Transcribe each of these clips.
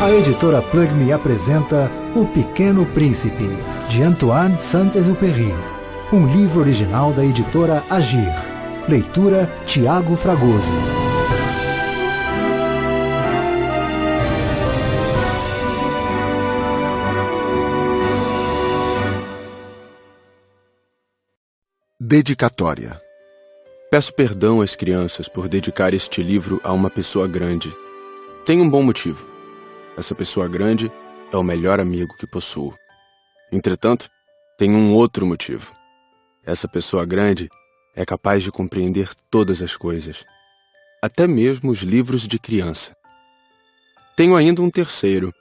A editora Plug Me apresenta O Pequeno Príncipe, de Antoine Saint-Exupéry, um livro original da editora Agir. Leitura Tiago Fragoso. Dedicatória. Peço perdão às crianças por dedicar este livro a uma pessoa grande. Tem um bom motivo. Essa pessoa grande é o melhor amigo que possuo. Entretanto, tem um outro motivo. Essa pessoa grande é capaz de compreender todas as coisas, até mesmo os livros de criança. Tenho ainda um terceiro.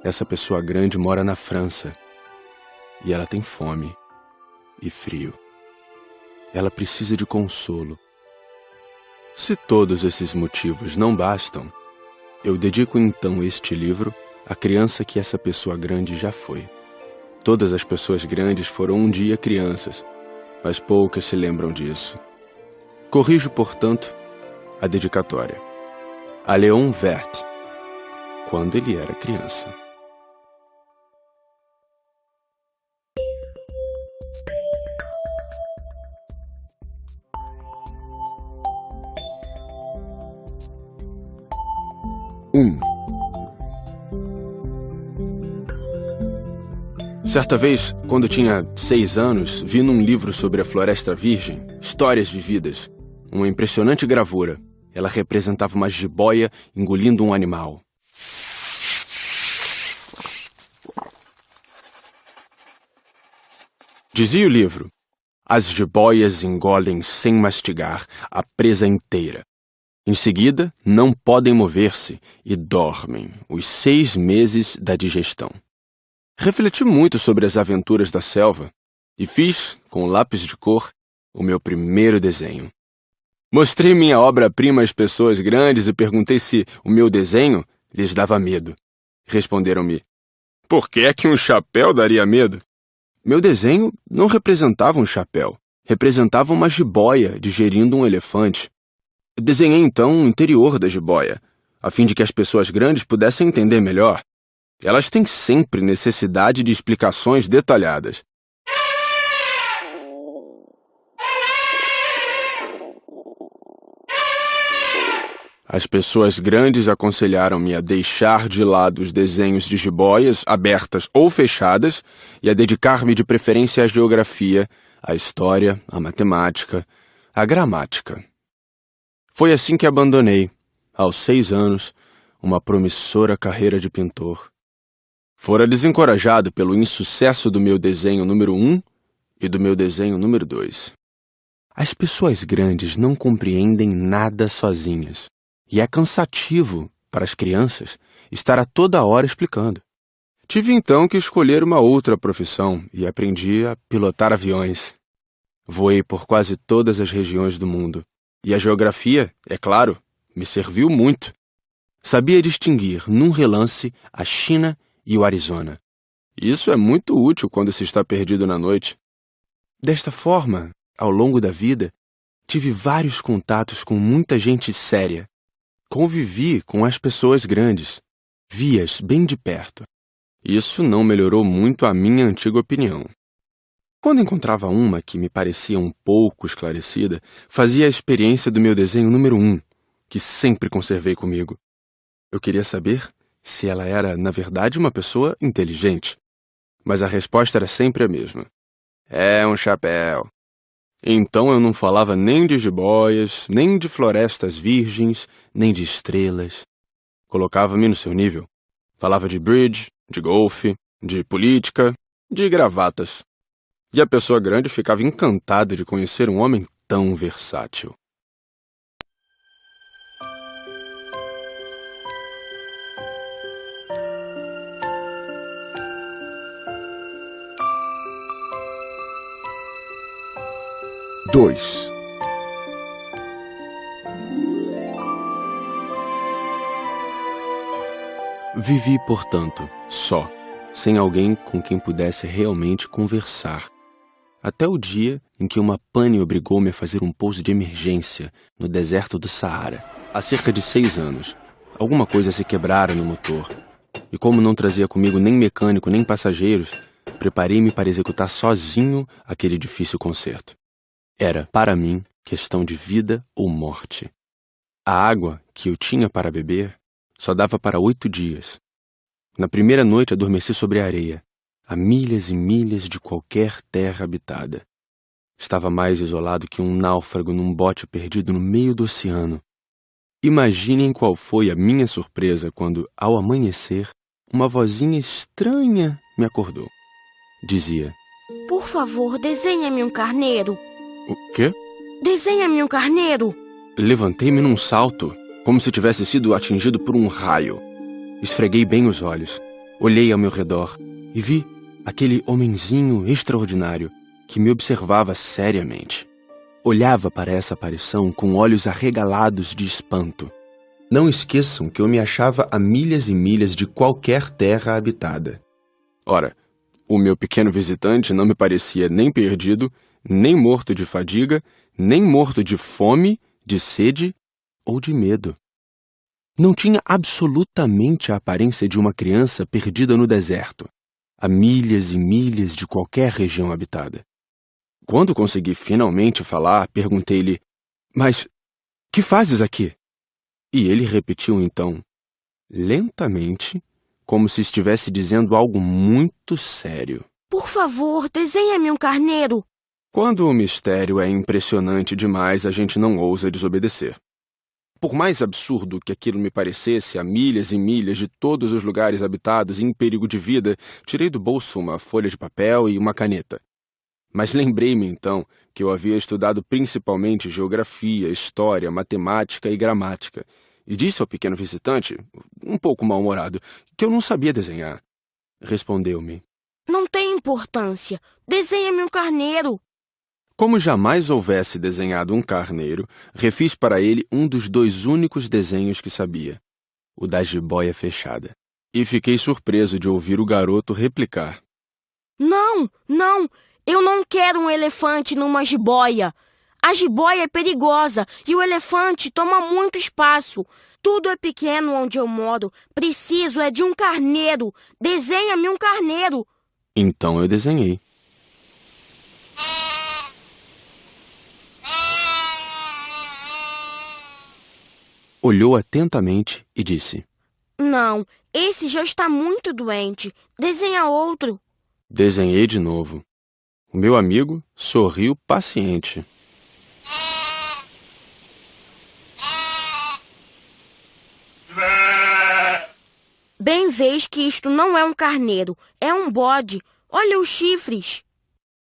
Essa pessoa grande mora na França e ela tem fome e frio. Ela precisa de consolo. Se todos esses motivos não bastam, eu dedico então este livro à criança que essa pessoa grande já foi. Todas as pessoas grandes foram um dia crianças, mas poucas se lembram disso. Corrijo, portanto, a dedicatória. A Léon Vert, quando ele era criança. Certa vez, quando tinha 6 anos, vi num livro sobre a Floresta Virgem, Histórias Vividas, uma impressionante gravura. Ela representava uma jiboia engolindo um animal. Dizia o livro: as jiboias engolem sem mastigar a presa inteira. Em seguida, não podem mover-se e dormem os 6 meses da digestão. Refleti muito sobre as aventuras da selva e fiz, com lápis de cor, o meu primeiro desenho. Mostrei minha obra-prima às pessoas grandes e perguntei se o meu desenho lhes dava medo. Responderam-me: por que é que um chapéu daria medo? Meu desenho não representava um chapéu, representava uma jiboia digerindo um elefante. Desenhei então o interior da jiboia, a fim de que as pessoas grandes pudessem entender melhor. Elas têm sempre necessidade de explicações detalhadas. As pessoas grandes aconselharam-me a deixar de lado os desenhos de jiboias, abertas ou fechadas, e a dedicar-me de preferência à geografia, à história, à matemática, à gramática. Foi assim que abandonei, aos 6 anos, uma promissora carreira de pintor. Fora desencorajado pelo insucesso do meu desenho número 1 e do meu desenho número 2. As pessoas grandes não compreendem nada sozinhas, e é cansativo para as crianças estar a toda hora explicando. Tive então que escolher uma outra profissão e aprendi a pilotar aviões. Voei por quase todas as regiões do mundo. E a geografia, é claro, me serviu muito. Sabia distinguir, num relance, a China e o Arizona. Isso é muito útil quando se está perdido na noite. Desta forma, ao longo da vida, tive vários contatos com muita gente séria. Convivi com as pessoas grandes. Vi-as bem de perto. Isso não melhorou muito a minha antiga opinião. Quando encontrava uma que me parecia um pouco esclarecida, fazia a experiência do meu desenho número 1, que sempre conservei comigo. Eu queria saber se ela era, na verdade, uma pessoa inteligente. Mas a resposta era sempre a mesma. É um chapéu. Então eu não falava nem de jiboias, nem de florestas virgens, nem de estrelas. Colocava-me no seu nível. Falava de bridge, de golfe, de política, de gravatas. E a pessoa grande ficava encantada de conhecer um homem tão versátil. Dois. Vivi, portanto, só, sem alguém com quem pudesse realmente conversar. Até o dia em que uma pane obrigou-me a fazer um pouso de emergência no deserto do Saara, há cerca de 6 anos. Alguma coisa se quebrara no motor. E como não trazia comigo nem mecânico nem passageiros, preparei-me para executar sozinho aquele difícil conserto. Era, para mim, questão de vida ou morte. A água que eu tinha para beber só dava para 8 dias. Na primeira noite adormeci sobre a areia, a milhas e milhas de qualquer terra habitada. Estava mais isolado que um náufrago num bote perdido no meio do oceano. Imaginem qual foi a minha surpresa quando, ao amanhecer, uma vozinha estranha me acordou. Dizia: Por favor, desenha-me um carneiro. O quê? Desenha-me um carneiro. Levantei-me num salto, como se tivesse sido atingido por um raio. Esfreguei bem os olhos, olhei ao meu redor e vi aquele homenzinho extraordinário que me observava seriamente. Olhava para essa aparição com olhos arregalados de espanto. Não esqueçam que eu me achava a milhas e milhas de qualquer terra habitada. Ora, o meu pequeno visitante não me parecia nem perdido, nem morto de fadiga, nem morto de fome, de sede ou de medo. Não tinha absolutamente a aparência de uma criança perdida no deserto, a milhas e milhas de qualquer região habitada. Quando consegui finalmente falar, perguntei-lhe: Mas que fazes aqui? E ele repetiu então, lentamente, como se estivesse dizendo algo muito sério: Por favor, desenha-me um carneiro. Quando o mistério é impressionante demais, a gente não ousa desobedecer. Por mais absurdo que aquilo me parecesse, a milhas e milhas de todos os lugares habitados e em perigo de vida, tirei do bolso uma folha de papel e uma caneta. Mas lembrei-me, então, que eu havia estudado principalmente geografia, história, matemática e gramática, e disse ao pequeno visitante, um pouco mal-humorado, que eu não sabia desenhar. Respondeu-me: Não tem importância. Desenha-me um carneiro. Como jamais houvesse desenhado um carneiro, refiz para ele um dos 2 únicos desenhos que sabia, o da jiboia fechada. E fiquei surpreso de ouvir o garoto replicar: Não, eu não quero um elefante numa jiboia. A jiboia é perigosa e o elefante toma muito espaço. Tudo é pequeno onde eu moro. Preciso é de um carneiro. Desenha-me um carneiro. Então eu desenhei. Olhou atentamente e disse: Não, esse já está muito doente. Desenha outro. Desenhei de novo. O meu amigo sorriu paciente. Bem vês que isto não é um carneiro, é um bode. Olha os chifres.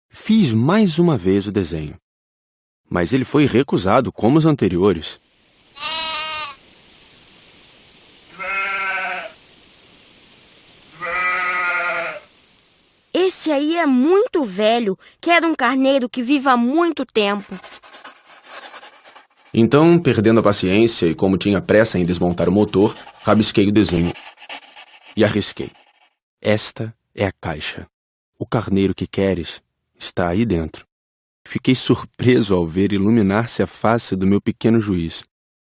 Fiz mais uma vez o desenho, mas ele foi recusado como os anteriores. Esse aí é muito velho. Quero um carneiro que viva muito tempo. Então, perdendo a paciência e como tinha pressa em desmontar o motor, rabisquei o desenho e arrisquei. Esta é a caixa. O carneiro que queres está aí dentro. Fiquei surpreso ao ver iluminar-se a face do meu pequeno juiz.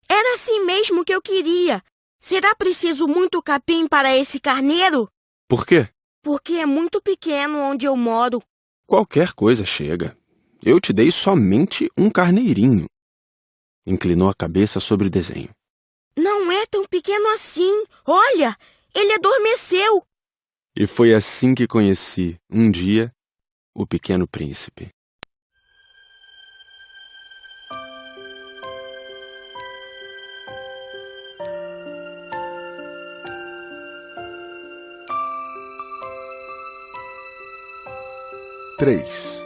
Era assim mesmo que eu queria. Será preciso muito capim para esse carneiro? Por quê? Porque é muito pequeno onde eu moro. Qualquer coisa chega. Eu te dei somente um carneirinho. Inclinou a cabeça sobre o desenho. Não é tão pequeno assim. Olha, ele adormeceu. E foi assim que conheci, um dia, o Pequeno Príncipe. Três.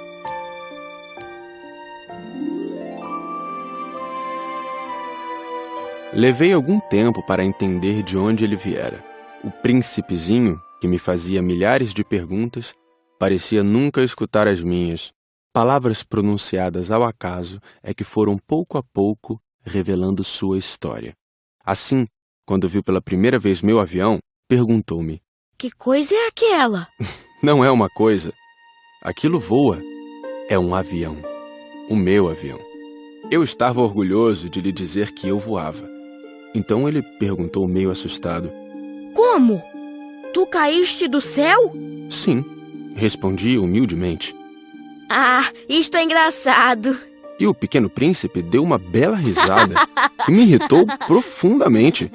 Levei algum tempo para entender de onde ele viera. O príncipezinho, que me fazia milhares de perguntas, parecia nunca escutar as minhas. Palavras pronunciadas ao acaso é que foram pouco a pouco revelando sua história. Assim, quando viu pela primeira vez meu avião, perguntou-me: Que coisa é aquela? Não é uma coisa. Aquilo voa. É um avião. O meu avião. Eu estava orgulhoso de lhe dizer que eu voava. Então ele perguntou meio assustado. Como? Tu caíste do céu? Sim, respondi humildemente. Ah, isto é engraçado. E o Pequeno Príncipe deu uma bela risada que me irritou profundamente.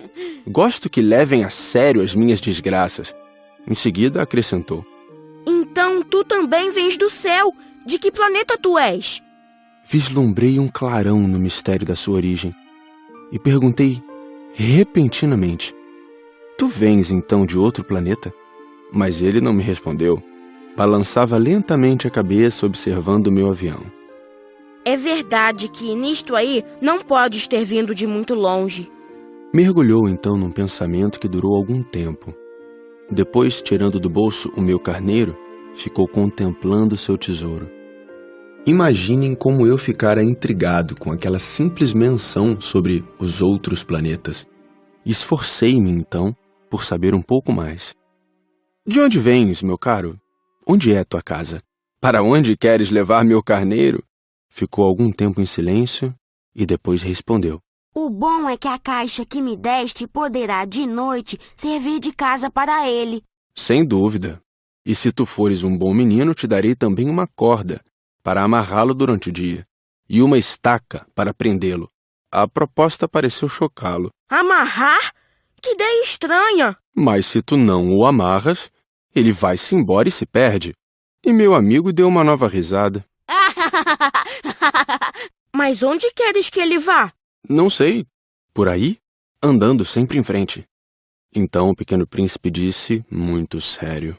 Gosto que levem a sério as minhas desgraças. Em seguida acrescentou. Então tu também vens do céu. De que planeta tu és? Vislumbrei um clarão no mistério da sua origem e perguntei repentinamente. Tu vens então de outro planeta? Mas ele não me respondeu. Balançava lentamente a cabeça observando o meu avião. É verdade que nisto aí não podes ter vindo de muito longe. Mergulhou então num pensamento que durou algum tempo. Depois, tirando do bolso o meu carneiro, ficou contemplando seu tesouro. Imaginem como eu ficara intrigado com aquela simples menção sobre os outros planetas. Esforcei-me então por saber um pouco mais. De onde vens, meu caro? Onde é tua casa? Para onde queres levar meu carneiro? Ficou algum tempo em silêncio e depois respondeu. O bom é que a caixa que me deste poderá, de noite, servir de casa para ele. Sem dúvida. E se tu fores um bom menino, te darei também uma corda para amarrá-lo durante o dia e uma estaca para prendê-lo. A proposta pareceu chocá-lo. Amarrar? Que ideia estranha! Mas se tu não o amarras, ele vai-se embora e se perde. E meu amigo deu uma nova risada. Mas onde queres que ele vá? Não sei. Por aí, andando sempre em frente. Então o Pequeno Príncipe disse, muito sério.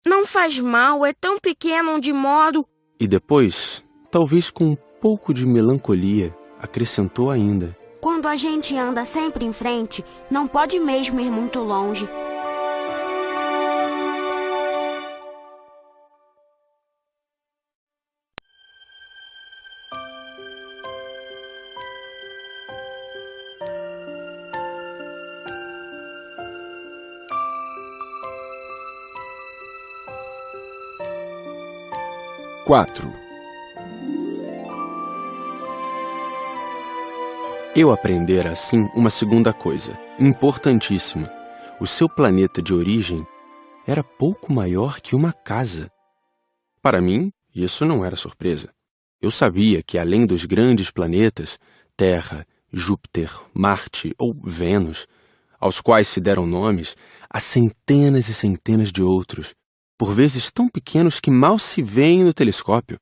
Não faz mal, é tão pequeno onde moro. E depois, talvez com um pouco de melancolia, acrescentou ainda. Quando a gente anda sempre em frente, não pode mesmo ir muito longe. Quatro. Eu aprendera assim uma segunda coisa, importantíssima. O seu planeta de origem era pouco maior que uma casa. Para mim, isso não era surpresa. Eu sabia que além dos grandes planetas, Terra, Júpiter, Marte ou Vênus, aos quais se deram nomes, há centenas e centenas de outros, por vezes tão pequenos que mal se veem no telescópio.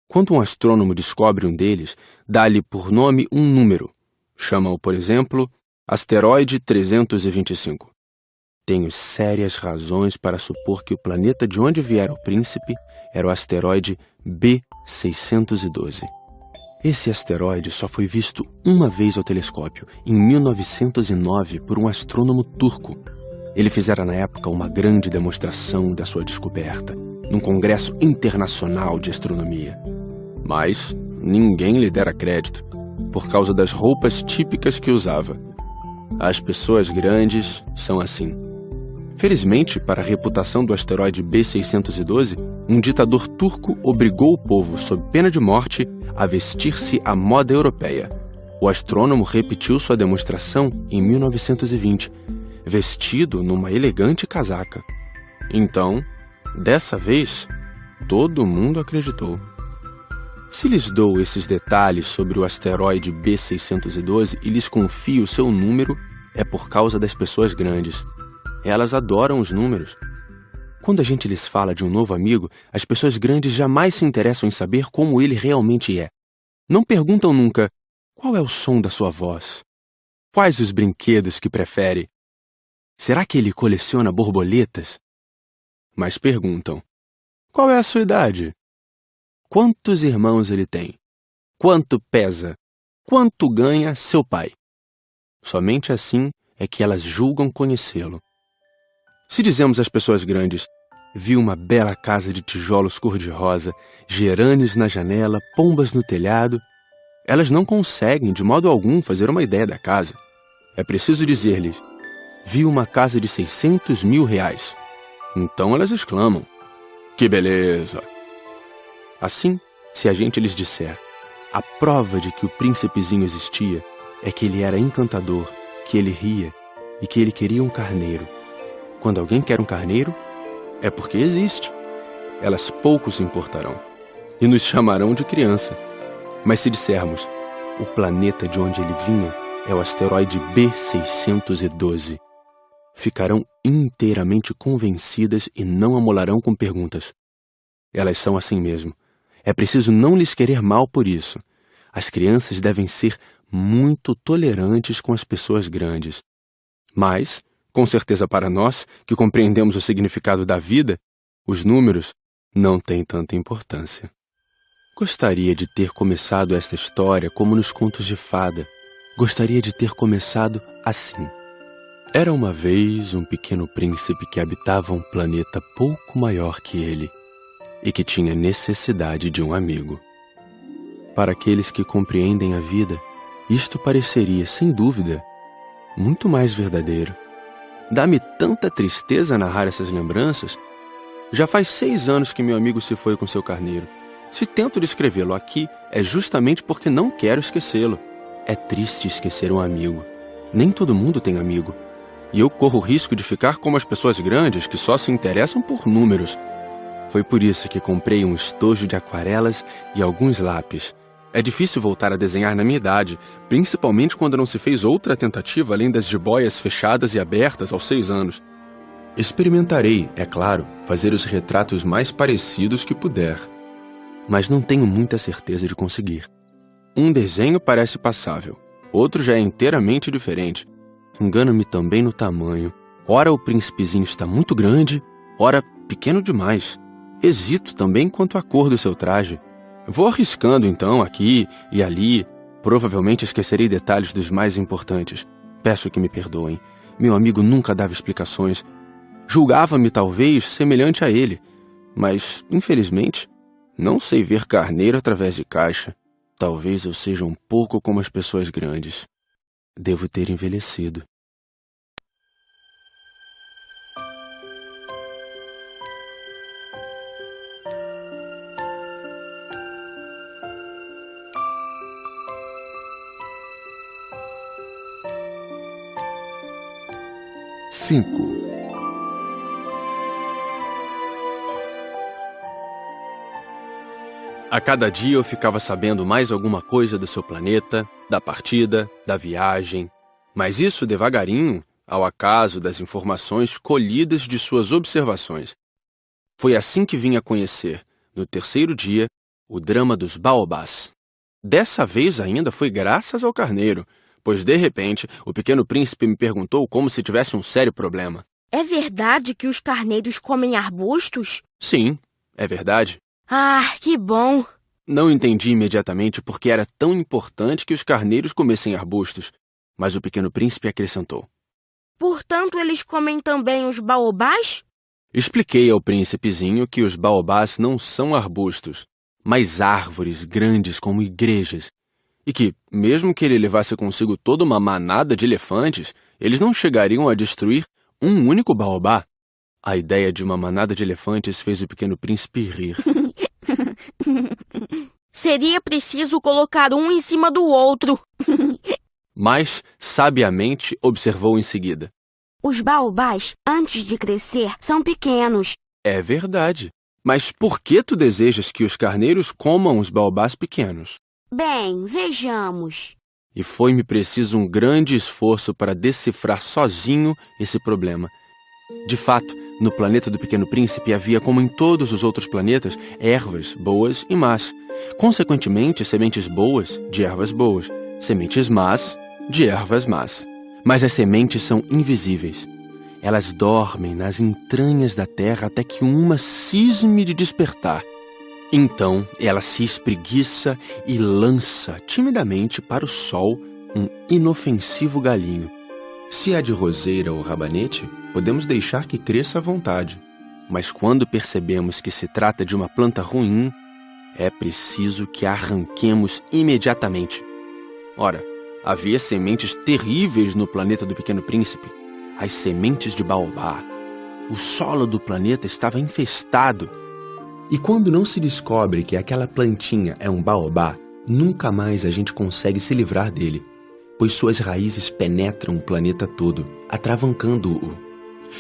Quando um astrônomo descobre um deles, dá-lhe por nome um número. Chama-o, por exemplo, asteroide 325. Tenho sérias razões para supor que o planeta de onde viera o príncipe era o asteroide B612. Esse asteroide só foi visto uma vez ao telescópio, em 1909, por um astrônomo turco. Ele fizera na época uma grande demonstração da sua descoberta, num congresso internacional de astronomia. Mas ninguém lhe dera crédito, por causa das roupas típicas que usava. As pessoas grandes são assim. Felizmente, para a reputação do asteroide B612, um ditador turco obrigou o povo, sob pena de morte, a vestir-se à moda europeia. O astrônomo repetiu sua demonstração em 1920, vestido numa elegante casaca. Então, dessa vez, todo mundo acreditou. Se lhes dou esses detalhes sobre o asteroide B612 e lhes confio o seu número, é por causa das pessoas grandes. Elas adoram os números. Quando a gente lhes fala de um novo amigo, as pessoas grandes jamais se interessam em saber como ele realmente é. Não perguntam nunca, qual é o som da sua voz? Quais os brinquedos que prefere? Será que ele coleciona borboletas? Mas perguntam, qual é a sua idade? Quantos irmãos ele tem? Quanto pesa? Quanto ganha seu pai? Somente assim é que elas julgam conhecê-lo. Se dizemos às pessoas grandes, vi uma bela casa de tijolos cor-de-rosa, gerânios na janela, pombas no telhado, elas não conseguem de modo algum fazer uma ideia da casa. É preciso dizer-lhes, vi uma casa de 600 mil reais. Então elas exclamam, que beleza! Assim, se a gente lhes disser, a prova de que o príncipezinho existia é que ele era encantador, que ele ria e que ele queria um carneiro. Quando alguém quer um carneiro, é porque existe. Elas pouco se importarão e nos chamarão de criança. Mas se dissermos, o planeta de onde ele vinha é o asteroide B612, ficarão inteiramente convencidas e não amolarão com perguntas. Elas são assim mesmo. É preciso não lhes querer mal por isso. As crianças devem ser muito tolerantes com as pessoas grandes. Mas, com certeza para nós, que compreendemos o significado da vida, os números não têm tanta importância. Gostaria de ter começado esta história como nos contos de fada. Gostaria de ter começado assim. Era uma vez um pequeno príncipe que habitava um planeta pouco maior que ele e que tinha necessidade de um amigo. Para aqueles que compreendem a vida, isto pareceria, sem dúvida, muito mais verdadeiro. Dá-me tanta tristeza narrar essas lembranças. Já faz 6 anos que meu amigo se foi com seu carneiro. Se tento descrevê-lo aqui, é justamente porque não quero esquecê-lo. É triste esquecer um amigo. Nem todo mundo tem amigo. E eu corro o risco de ficar como as pessoas grandes que só se interessam por números. Foi por isso que comprei um estojo de aquarelas e alguns lápis. É difícil voltar a desenhar na minha idade, principalmente quando não se fez outra tentativa além das jiboias fechadas e abertas aos 6 anos. Experimentarei, é claro, fazer os retratos mais parecidos que puder. Mas não tenho muita certeza de conseguir. Um desenho parece passável, outro já é inteiramente diferente. Engano-me também no tamanho. Ora o príncipezinho está muito grande, ora pequeno demais. Hesito também quanto à cor do seu traje. Vou arriscando então aqui e ali. Provavelmente esquecerei detalhes dos mais importantes. Peço que me perdoem. Meu amigo nunca dava explicações. Julgava-me talvez semelhante a ele. Mas, infelizmente, não sei ver carneiro através de caixa. Talvez eu seja um pouco como as pessoas grandes. Devo ter envelhecido. Cinco. A cada dia eu ficava sabendo mais alguma coisa do seu planeta, da partida, da viagem. Mas isso devagarinho, ao acaso das informações colhidas de suas observações. Foi assim que vim a conhecer, no 3º dia, o drama dos baobás. Dessa vez ainda foi graças ao carneiro, pois de repente o pequeno príncipe me perguntou como se tivesse um sério problema. É verdade que os carneiros comem arbustos? Sim, é verdade. Ah, que bom! Não entendi imediatamente por que era tão importante que os carneiros comessem arbustos, mas o pequeno príncipe acrescentou. Portanto, eles comem também os baobás? Expliquei ao príncipezinho que os baobás não são arbustos, mas árvores grandes como igrejas, e que, mesmo que ele levasse consigo toda uma manada de elefantes, eles não chegariam a destruir um único baobá. A ideia de uma manada de elefantes fez o pequeno príncipe rir. Seria preciso colocar um em cima do outro. Mas, sabiamente, observou em seguida. Os baobás, antes de crescer, são pequenos. É verdade. Mas por que tu desejas que os carneiros comam os baobás pequenos? Bem, vejamos. E foi-me preciso um grande esforço para decifrar sozinho esse problema. De fato, no planeta do Pequeno Príncipe havia, como em todos os outros planetas, ervas boas e más. Consequentemente, sementes boas de ervas boas, sementes más de ervas más. Mas as sementes são invisíveis. Elas dormem nas entranhas da terra até que uma cisme de despertar. Então, ela se espreguiça e lança timidamente para o sol um inofensivo galinho. Se é de roseira ou rabanete, podemos deixar que cresça à vontade. Mas quando percebemos que se trata de uma planta ruim, é preciso que a arranquemos imediatamente. Ora, havia sementes terríveis no planeta do Pequeno Príncipe. As sementes de baobá. O solo do planeta estava infestado. E quando não se descobre que aquela plantinha é um baobá, nunca mais a gente consegue se livrar dele. pois suas raízes penetram o planeta todo, atravancando-o.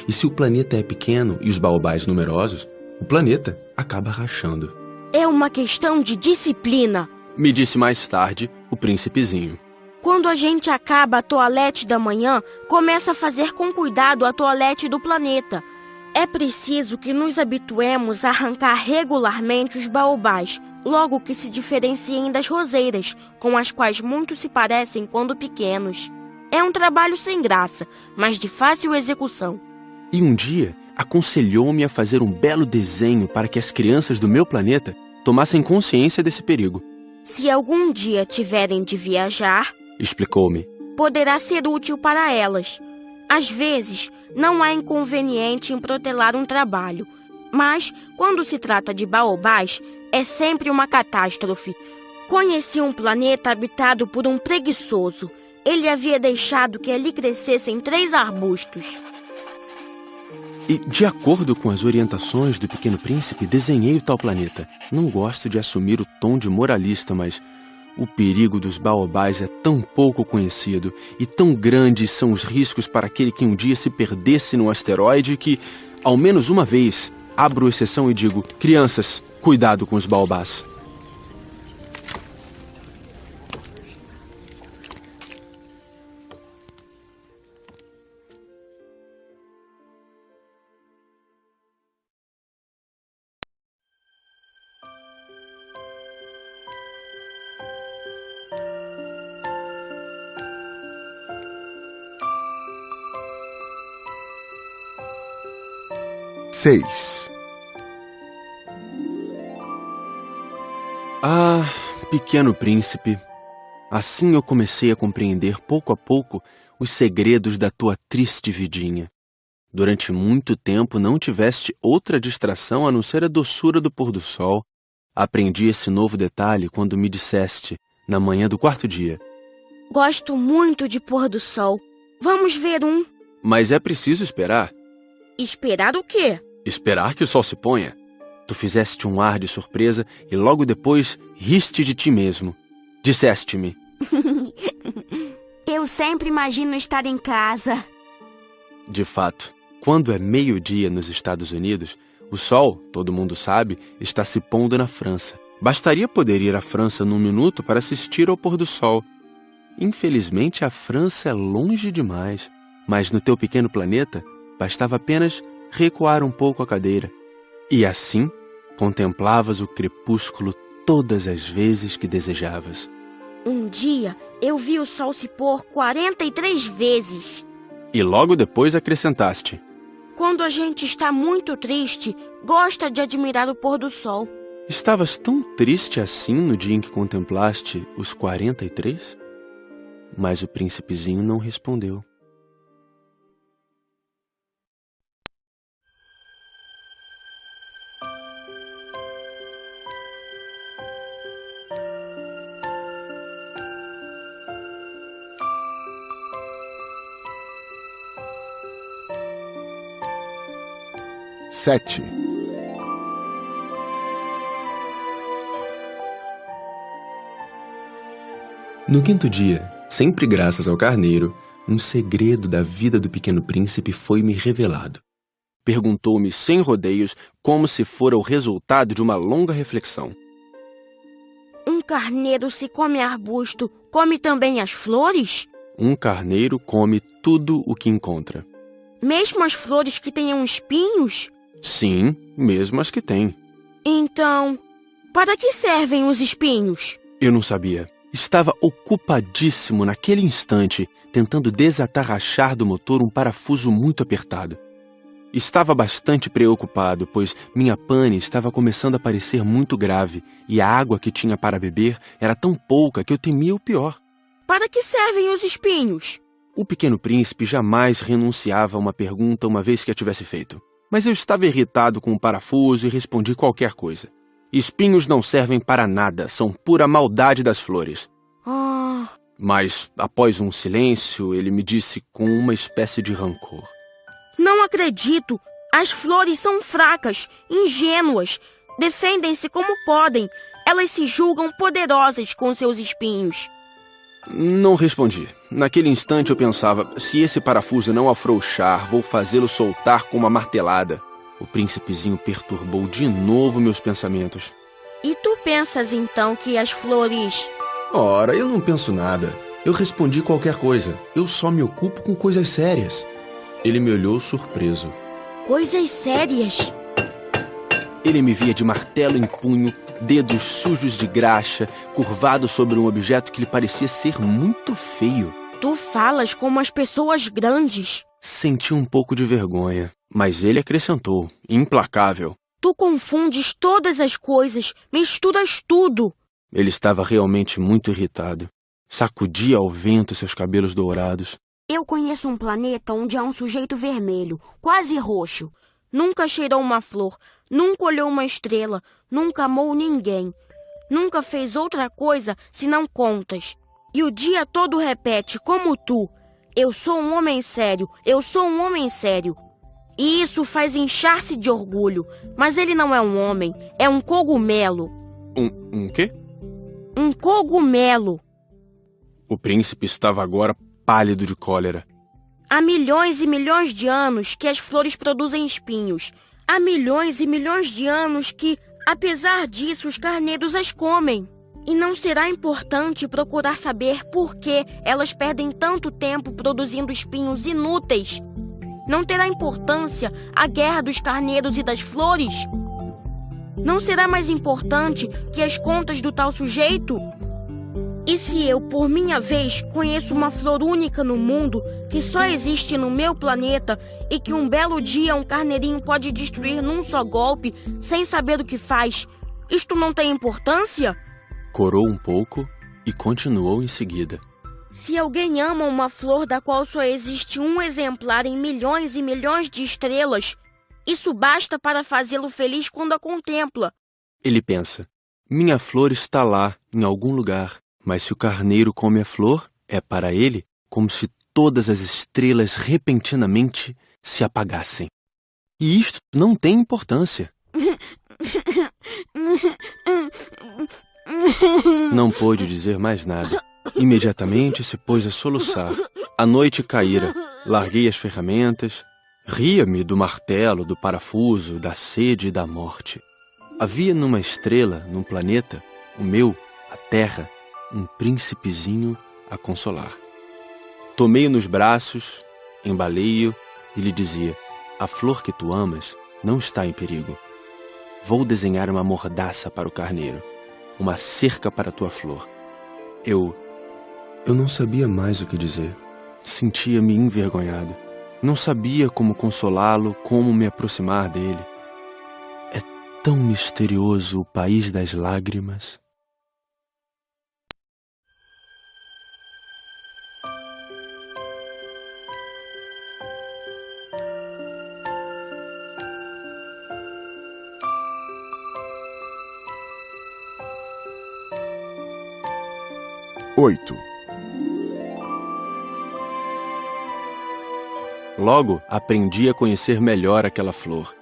E se o planeta é pequeno e os baobás numerosos, o planeta acaba rachando. É uma questão de disciplina, me disse mais tarde o príncipezinho. Quando a gente acaba a toalete da manhã, começa a fazer com cuidado a toalete do planeta. É preciso que nos habituemos a arrancar regularmente os baobás, logo que se diferenciem das roseiras, com as quais muitos se parecem quando pequenos. É um trabalho sem graça, mas de fácil execução. E um dia, aconselhou-me a fazer um belo desenho para que as crianças do meu planeta tomassem consciência desse perigo. Se algum dia tiverem de viajar, explicou-me, poderá ser útil para elas. Às vezes, não há inconveniente em protelar um trabalho, mas, quando se trata de baobás, é sempre uma catástrofe. Conheci um planeta habitado por um preguiçoso. Ele havia deixado que ali crescessem 3 arbustos. E, de acordo com as orientações do Pequeno Príncipe, desenhei o tal planeta. Não gosto de assumir o tom de moralista, mas o perigo dos baobás é tão pouco conhecido e tão grandes são os riscos para aquele que um dia se perdesse no asteroide que, ao menos uma vez, abro exceção e digo: crianças, cuidado com os baobás. Seis. Ah, Pequeno Príncipe, assim eu comecei a compreender pouco a pouco os segredos da tua triste vidinha. Durante muito tempo não tiveste outra distração a não ser a doçura do pôr do sol. Aprendi esse novo detalhe quando me disseste, na manhã do 4º dia: gosto muito de pôr do sol. Vamos ver um. Mas é preciso esperar. Esperar o quê? Esperar que o sol se ponha. Tu fizeste um ar de surpresa e logo depois riste de ti mesmo. Disseste-me: eu sempre imagino estar em casa. De fato, quando é meio-dia nos Estados Unidos, o sol, todo mundo sabe, está se pondo na França. Bastaria poder ir à França num minuto para assistir ao pôr do sol. Infelizmente, a França é longe demais. Mas no teu pequeno planeta, bastava apenas recuar um pouco a cadeira. E assim, contemplavas o crepúsculo todas as vezes que desejavas. Um dia, eu vi o sol se pôr 43 vezes. E logo depois acrescentaste: quando a gente está muito triste, gosta de admirar o pôr do sol. Estavas tão triste assim no dia em que contemplaste os 43? Mas o príncipezinho não respondeu. Sete. No 5º dia, sempre graças ao carneiro, um segredo da vida do Pequeno Príncipe foi-me revelado. Perguntou-me sem rodeios, como se fora o resultado de uma longa reflexão: um carneiro, se come arbusto, come também as flores? Um carneiro come tudo o que encontra. Mesmo as flores que tenham espinhos? Sim, mesmo as que têm. Então, para que servem os espinhos? Eu não sabia. Estava ocupadíssimo naquele instante, tentando desatarrachar do motor um parafuso muito apertado. Estava bastante preocupado, pois minha pane estava começando a parecer muito grave e a água que tinha para beber era tão pouca que eu temia o pior. Para que servem os espinhos? O Pequeno Príncipe jamais renunciava a uma pergunta uma vez que a tivesse feito. Mas eu estava irritado com o parafuso e respondi qualquer coisa. Espinhos não servem para nada, são pura maldade das flores. Mas, após um silêncio, ele me disse com uma espécie de rancor: não acredito! As flores são fracas, ingênuas. Defendem-se como podem. Elas se julgam poderosas com seus espinhos. Não respondi. Naquele instante eu pensava, se esse parafuso não afrouxar, vou fazê-lo soltar com uma martelada. O príncipezinho perturbou de novo meus pensamentos. E tu pensas então que as flores... Ora, eu não penso nada. Eu respondi qualquer coisa. Eu só me ocupo com coisas sérias. Ele me olhou surpreso. Coisas sérias? Ele me via de martelo em punho, dedos sujos de graxa, curvado sobre um objeto que lhe parecia ser muito feio. Tu falas como as pessoas grandes. Senti um pouco de vergonha, mas ele acrescentou, implacável. Tu confundes todas as coisas, misturas tudo. Ele estava realmente muito irritado. Sacudia ao vento seus cabelos dourados. Eu conheço um planeta onde há um sujeito vermelho, quase roxo. Nunca cheirou uma flor, nunca olhou uma estrela, nunca amou ninguém. Nunca fez outra coisa senão contas. E o dia todo repete, como tu: eu sou um homem sério, eu sou um homem sério. E isso faz inchar-se de orgulho. Mas ele não é um homem, é um cogumelo. Um quê? Um cogumelo. O príncipe estava agora pálido de cólera. Há milhões e milhões de anos que as flores produzem espinhos. Há milhões e milhões de anos que, apesar disso, os carneiros as comem. E não será importante procurar saber por que elas perdem tanto tempo produzindo espinhos inúteis. Não terá importância a guerra dos carneiros e das flores? Não será mais importante que as contas do tal sujeito? E se eu, por minha vez, conheço uma flor única no mundo, que só existe no meu planeta, e que um belo dia um carneirinho pode destruir num só golpe, sem saber o que faz, isto não tem importância? Corou um pouco e continuou em seguida. Se alguém ama uma flor da qual só existe um exemplar em milhões e milhões de estrelas, isso basta para fazê-lo feliz quando a contempla. Ele pensa, minha flor está lá, em algum lugar. Mas se o carneiro come a flor, é para ele como se todas as estrelas repentinamente se apagassem. E isto não tem importância. Não pôde dizer mais nada. Imediatamente se pôs a soluçar. A noite caíra. Larguei as ferramentas. Ria-me do martelo, do parafuso, da sede e da morte. Havia numa estrela, num planeta, o meu, a Terra, um príncipezinho a consolar. Tomei-o nos braços, embalei-o e lhe dizia, a flor que tu amas não está em perigo. Vou desenhar uma mordaça para o carneiro, uma cerca para a tua flor. Eu não sabia mais o que dizer. Sentia-me envergonhado. Não sabia como consolá-lo, como me aproximar dele. É tão misterioso o país das lágrimas. Oito. Logo, aprendi a conhecer melhor aquela flor.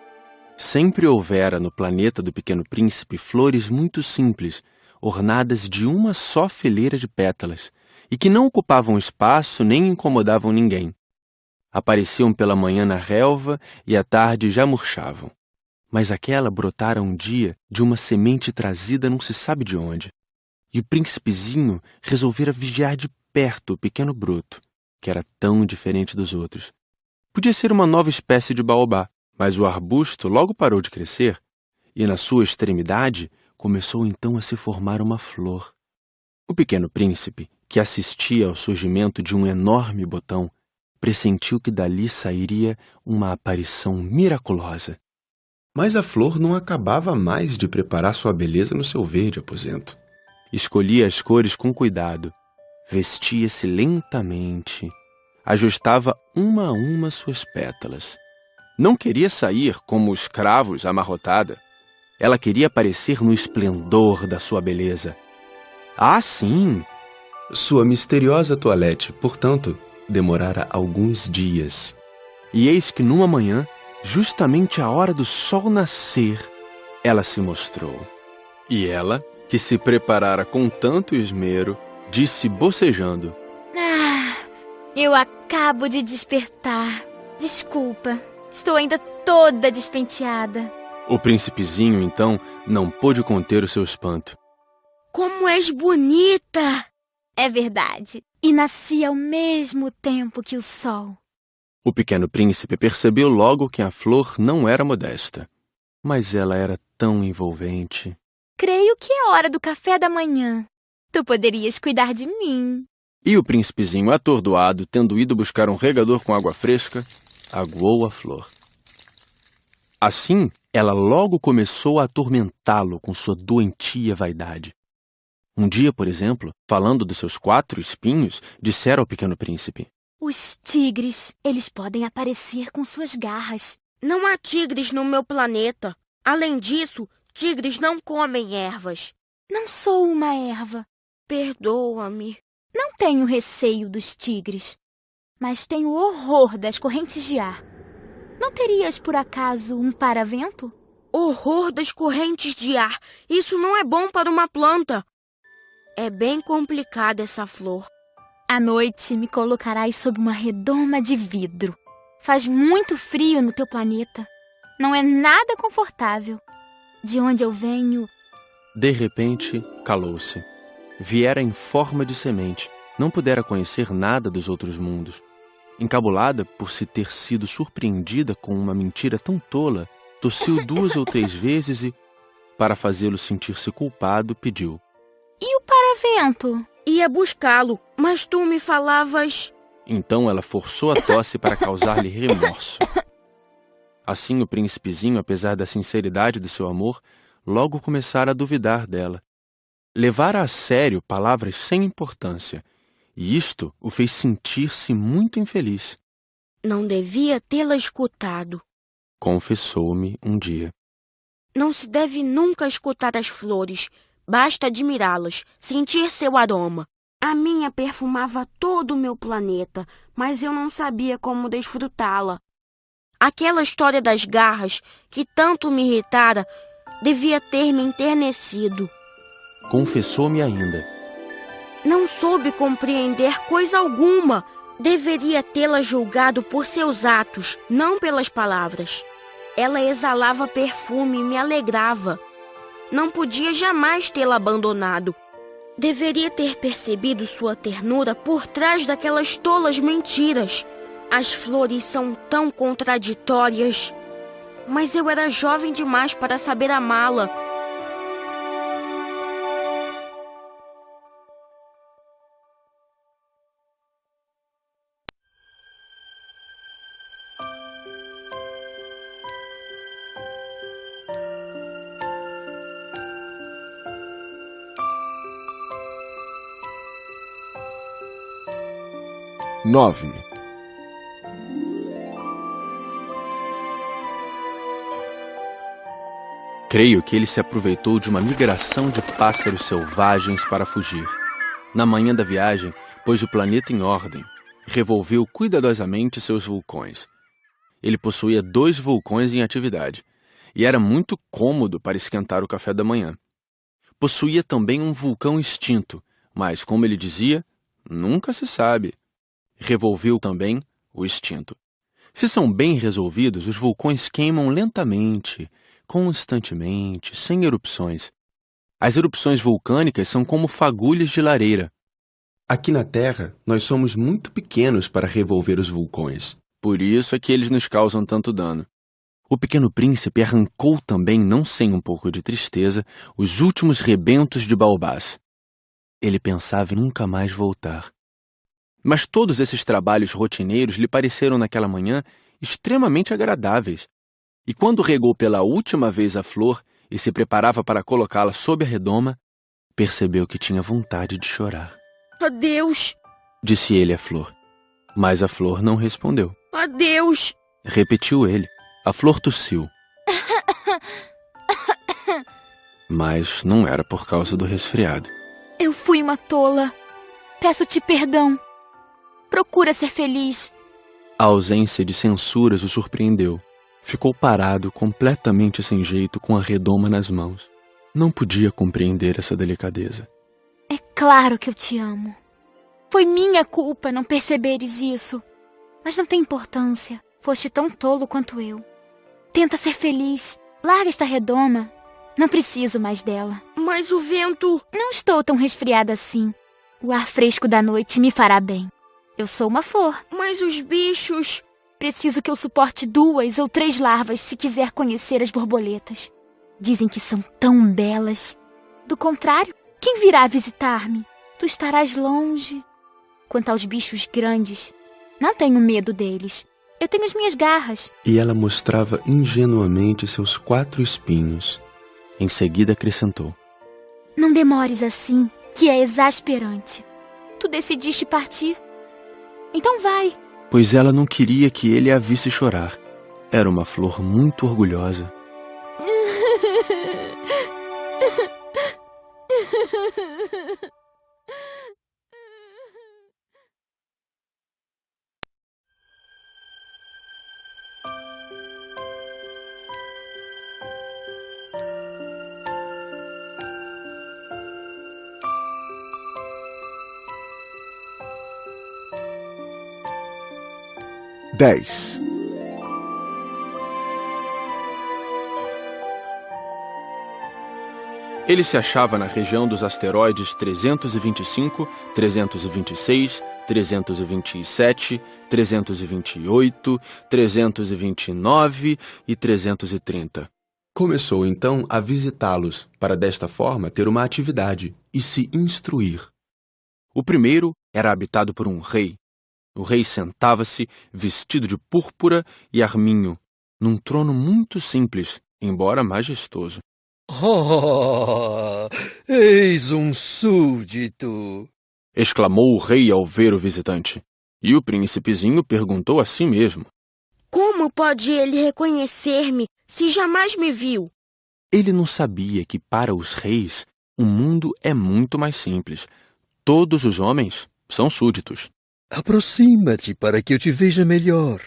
Sempre houvera no planeta do Pequeno Príncipe flores muito simples, ornadas de uma só fileira de pétalas, e que não ocupavam espaço nem incomodavam ninguém. Apareciam pela manhã na relva e à tarde já murchavam. Mas aquela brotara um dia de uma semente trazida não se sabe de onde. E o príncipezinho resolvera vigiar de perto o pequeno broto, que era tão diferente dos outros. Podia ser uma nova espécie de baobá, mas o arbusto logo parou de crescer, e na sua extremidade começou então a se formar uma flor. O pequeno príncipe, que assistia ao surgimento de um enorme botão, pressentiu que dali sairia uma aparição miraculosa. Mas a flor não acabava mais de preparar sua beleza no seu verde aposento. Escolhia as cores com cuidado, vestia-se lentamente, ajustava uma a uma suas pétalas. Não queria sair como os cravos amarrotada. Ela queria aparecer no esplendor da sua beleza. Ah, sim! Sua misteriosa toilette, portanto, demorara alguns dias. E eis que numa manhã, justamente à hora do sol nascer, ela se mostrou. E ela, que se preparara com tanto esmero, disse bocejando. Eu acabo de despertar. Desculpa, estou ainda toda despenteada. O príncipezinho, então, não pôde conter o seu espanto. Como és bonita! É verdade. E nasci ao mesmo tempo que o sol. O pequeno príncipe percebeu logo que a flor não era modesta. Mas ela era tão envolvente. Creio que é hora do café da manhã. Tu poderias cuidar de mim. E o príncipezinho, atordoado, tendo ido buscar um regador com água fresca, aguou a flor. Assim, ela logo começou a atormentá-lo com sua doentia vaidade. Um dia, por exemplo, falando dos seus 4 espinhos, dissera ao pequeno príncipe: Os tigres, eles podem aparecer com suas garras. Não há tigres no meu planeta. Além disso, tigres não comem ervas. Não sou uma erva. Perdoa-me. Não tenho receio dos tigres, mas tenho horror das correntes de ar. Não terias, por acaso, um paravento? Horror das correntes de ar. Isso não é bom para uma planta. É bem complicada essa flor. À noite me colocarás sob uma redoma de vidro. Faz muito frio no teu planeta. Não é nada confortável. De onde eu venho... De repente, calou-se. Viera em forma de semente. Não pudera conhecer nada dos outros mundos. Encabulada por se ter sido surpreendida com uma mentira tão tola, tossiu 2 ou 3 vezes e, para fazê-lo sentir-se culpado, pediu: E o paravento? Ia buscá-lo, mas tu me falavas... Então ela forçou a tosse para causar-lhe remorso. Assim o príncipezinho, apesar da sinceridade do seu amor, logo começara a duvidar dela. Levara a sério palavras sem importância, e isto o fez sentir-se muito infeliz. Não devia tê-la escutado, confessou-me um dia. Não se deve nunca escutar as flores, basta admirá-las, sentir seu aroma. A minha perfumava todo o meu planeta, mas eu não sabia como desfrutá-la. Aquela história das garras, que tanto me irritara, devia ter me enternecido. Confessou-me ainda. Não soube compreender coisa alguma. Deveria tê-la julgado por seus atos, não pelas palavras. Ela exalava perfume e me alegrava. Não podia jamais tê-la abandonado. Deveria ter percebido sua ternura por trás daquelas tolas mentiras. As flores são tão contraditórias. Mas eu era jovem demais para saber amá-la. Nove. Creio que ele se aproveitou de uma migração de pássaros selvagens para fugir. Na manhã da viagem, pôs o planeta em ordem, revolveu cuidadosamente seus vulcões. Ele possuía 2 vulcões em atividade, e era muito cômodo para esquentar o café da manhã. Possuía também um vulcão extinto, mas, como ele dizia, nunca se sabe. Revolveu também o extinto. Se são bem resolvidos, os vulcões queimam lentamente, constantemente, sem erupções. As erupções vulcânicas são como fagulhas de lareira. Aqui na Terra, nós somos muito pequenos para revolver os vulcões. Por isso é que eles nos causam tanto dano. O pequeno príncipe arrancou também, não sem um pouco de tristeza, os últimos rebentos de baobás. Ele pensava em nunca mais voltar. Mas todos esses trabalhos rotineiros lhe pareceram naquela manhã extremamente agradáveis. E quando regou pela última vez a flor e se preparava para colocá-la sob a redoma, percebeu que tinha vontade de chorar. Adeus, disse ele à flor. Mas a flor não respondeu. Adeus, repetiu ele. A flor tossiu. Mas não era por causa do resfriado. Eu fui uma tola. Peço-te perdão. Procura ser feliz. A ausência de censuras o surpreendeu. Ficou parado, completamente sem jeito, com a redoma nas mãos. Não podia compreender essa delicadeza. É claro que eu te amo. Foi minha culpa não perceberes isso. Mas não tem importância. Foste tão tolo quanto eu. Tenta ser feliz. Larga esta redoma. Não preciso mais dela. Mas o vento... Não estou tão resfriada assim. O ar fresco da noite me fará bem. Eu sou uma flor. Mas os bichos... Preciso que eu suporte 2 ou 3 larvas se quiser conhecer as borboletas. Dizem que são tão belas. Do contrário, quem virá visitar-me? Tu estarás longe. Quanto aos bichos grandes, não tenho medo deles. Eu tenho as minhas garras. E ela mostrava ingenuamente seus 4 espinhos. Em seguida acrescentou: Não demores assim, que é exasperante. Tu decidiste partir. Então vai. Pois ela não queria que ele a visse chorar. Era uma flor muito orgulhosa. Dez. Ele se achava na região dos asteroides 325, 326, 327, 328, 329 e 330. Começou então a visitá-los, para desta forma ter uma atividade e se instruir. O primeiro era habitado por um rei. O rei sentava-se, vestido de púrpura e arminho, num trono muito simples, embora majestoso. Oh, eis um súdito! Exclamou o rei ao ver o visitante. E o príncipezinho perguntou a si mesmo: Como pode ele reconhecer-me se jamais me viu? Ele não sabia que para os reis o mundo é muito mais simples. Todos os homens são súditos. Aproxima-te para que eu te veja melhor.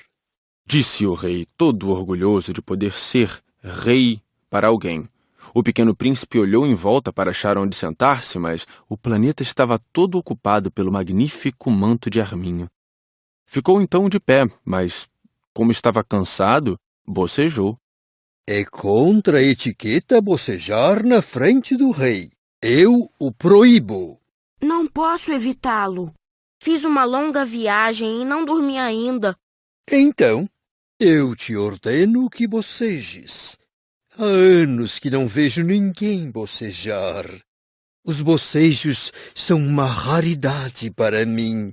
Disse o rei, todo orgulhoso de poder ser rei para alguém. O pequeno príncipe olhou em volta para achar onde sentar-se, mas o planeta estava todo ocupado pelo magnífico manto de arminho. Ficou então de pé, mas, como estava cansado, bocejou. É contra a etiqueta bocejar na frente do rei. Eu o proíbo. Não posso evitá-lo. Fiz uma longa viagem e não dormi ainda. Então, eu te ordeno que bocejes. Há anos que não vejo ninguém bocejar. Os bocejos são uma raridade para mim.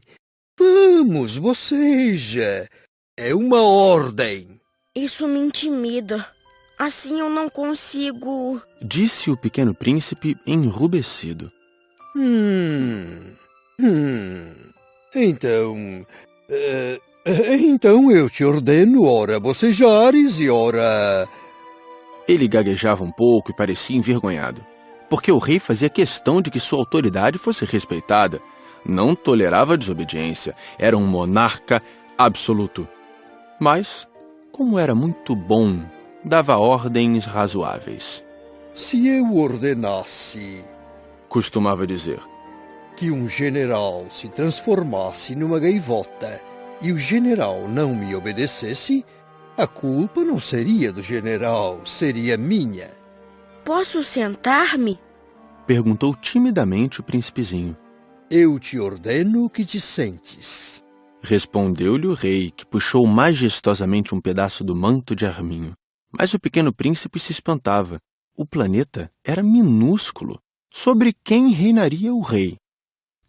Vamos, boceja. É uma ordem. Isso me intimida. Assim eu não consigo... Disse o pequeno príncipe enrubescido. Então eu te ordeno, ora bocejares e ora... Ele gaguejava um pouco e parecia envergonhado, porque o rei fazia questão de que sua autoridade fosse respeitada. Não tolerava desobediência, era um monarca absoluto. Mas, como era muito bom, dava ordens razoáveis. Se eu ordenasse... Costumava dizer. Que um general se transformasse numa gaivota e o general não me obedecesse, a culpa não seria do general, seria minha. Posso sentar-me? Perguntou timidamente o príncipezinho. Eu te ordeno que te sentes. Respondeu-lhe o rei, que puxou majestosamente um pedaço do manto de arminho. Mas o pequeno príncipe se espantava. O planeta era minúsculo. Sobre quem reinaria o rei?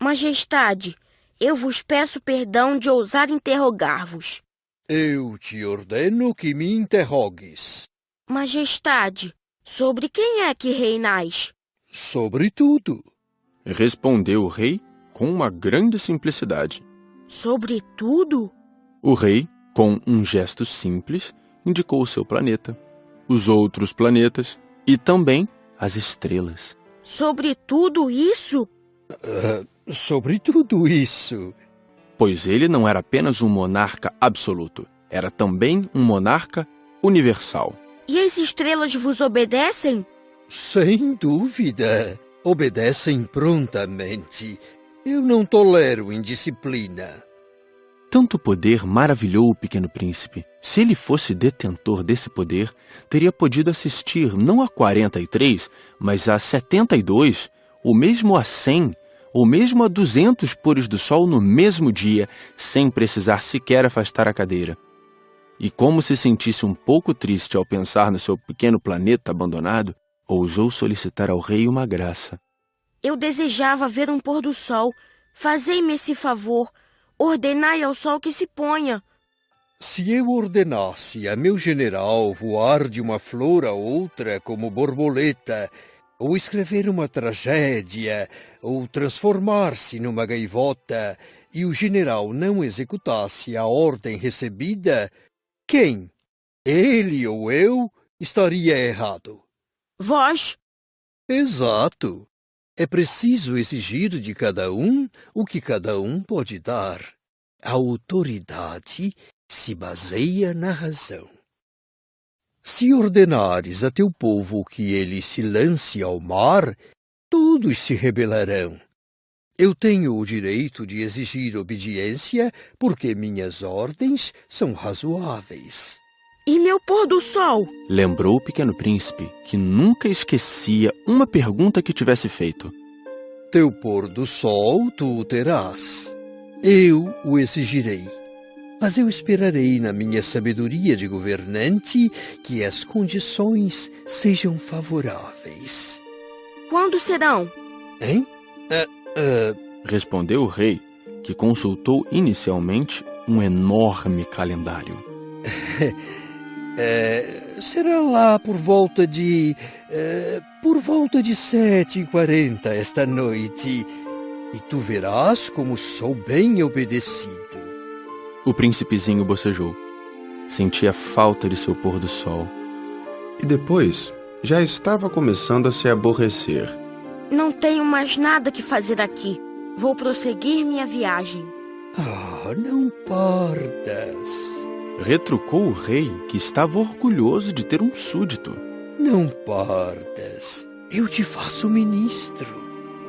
Majestade, eu vos peço perdão de ousar interrogar-vos. Eu te ordeno que me interrogues. Majestade, sobre quem é que reinais? Sobre tudo. Respondeu o rei com uma grande simplicidade. Sobre tudo? O rei, com um gesto simples, indicou o seu planeta, os outros planetas e também as estrelas. Sobre tudo isso? Sobre tudo isso. Pois ele não era apenas um monarca absoluto, era também um monarca universal. E as estrelas vos obedecem? Sem dúvida. Obedecem prontamente. Eu não tolero indisciplina. Tanto poder maravilhou o Pequeno Príncipe. Se ele fosse detentor desse poder, teria podido assistir não a 43, mas a 72, ou mesmo a 100, ou mesmo a 200 pôres do sol no mesmo dia, sem precisar sequer afastar a cadeira. E como se sentisse um pouco triste ao pensar no seu pequeno planeta abandonado, ousou solicitar ao rei uma graça. Eu desejava ver um pôr do sol. Fazei-me esse favor. Ordenai ao sol que se ponha. Se eu ordenasse a meu general voar de uma flor a outra como borboleta, ou escrever uma tragédia, ou transformar-se numa gaivota, e o general não executasse a ordem recebida, quem, ele ou eu, estaria errado? Vós? Exato. É preciso exigir de cada um o que cada um pode dar. A autoridade se baseia na razão. Se ordenares a teu povo que ele se lance ao mar, todos se rebelarão. Eu tenho o direito de exigir obediência porque minhas ordens são razoáveis. E meu pôr do sol? Lembrou o Pequeno Príncipe que nunca esquecia uma pergunta que tivesse feito. Teu pôr do sol tu o terás. Eu o exigirei. Mas eu esperarei na minha sabedoria de governante que as condições sejam favoráveis. Quando serão? Hein? Respondeu o rei, que consultou inicialmente um enorme calendário. Será lá por volta de 7h40 esta noite, e tu verás como sou bem obedecido. O príncipezinho bocejou. Sentia falta de seu pôr do sol. E depois, já estava começando a se aborrecer. Não tenho mais nada que fazer aqui. Vou prosseguir minha viagem. Não partas. Retrucou o rei, que estava orgulhoso de ter um súdito. Não partas. Eu te faço ministro.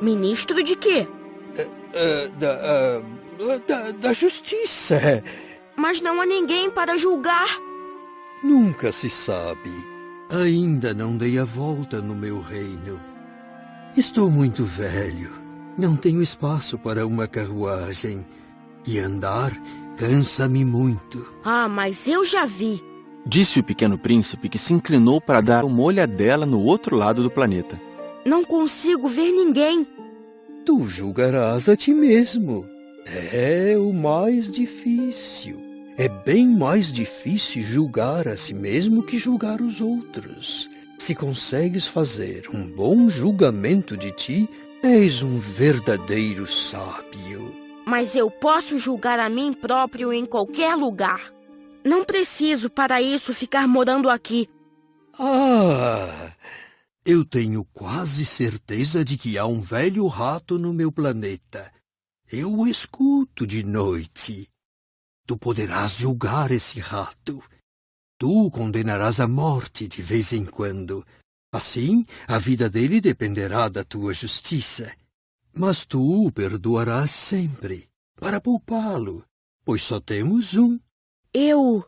Ministro de quê? Da justiça. Mas não há ninguém para julgar. Nunca se sabe. Ainda não dei a volta no meu reino. Estou muito velho. Não tenho espaço para uma carruagem. E andar cansa-me muito. Mas eu já vi. Disse o Pequeno Príncipe, que se inclinou para dar uma olhadela no outro lado do planeta. Não consigo ver ninguém. Tu julgarás a ti mesmo. É o mais difícil. É bem mais difícil julgar a si mesmo que julgar os outros. Se consegues fazer um bom julgamento de ti, és um verdadeiro sábio. Mas eu posso julgar a mim próprio em qualquer lugar. Não preciso para isso ficar morando aqui. Eu tenho quase certeza de que há um velho rato no meu planeta. Eu o escuto de noite. Tu poderás julgar esse rato. Tu o condenarás à morte de vez em quando. Assim, a vida dele dependerá da tua justiça. Mas tu o perdoarás sempre, para poupá-lo, pois só temos um. Eu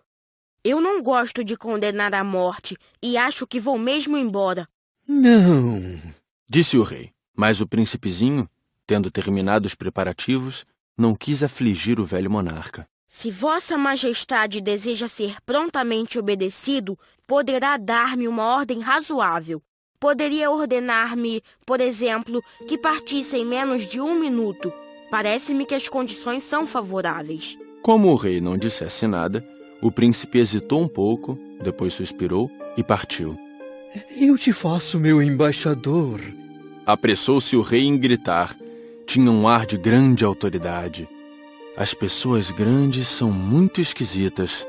não gosto de condenar à morte e acho que vou mesmo embora. Não, disse o rei, mas o príncipezinho, tendo terminado os preparativos, não quis afligir o velho monarca. Se Vossa Majestade deseja ser prontamente obedecido, poderá dar-me uma ordem razoável. Poderia ordenar-me, por exemplo, que partisse em menos de 1 minuto. Parece-me que as condições são favoráveis. Como o rei não dissesse nada, o príncipe hesitou um pouco, depois suspirou e partiu. Eu te faço meu embaixador. Apressou-se o rei em gritar. Tinha um ar de grande autoridade. As pessoas grandes são muito esquisitas,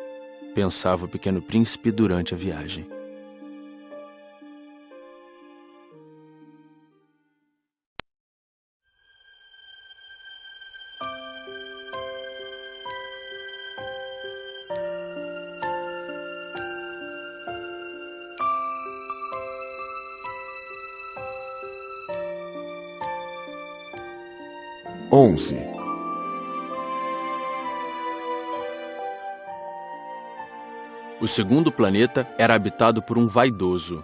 pensava o Pequeno Príncipe durante a viagem. 11. O segundo planeta era habitado por um vaidoso.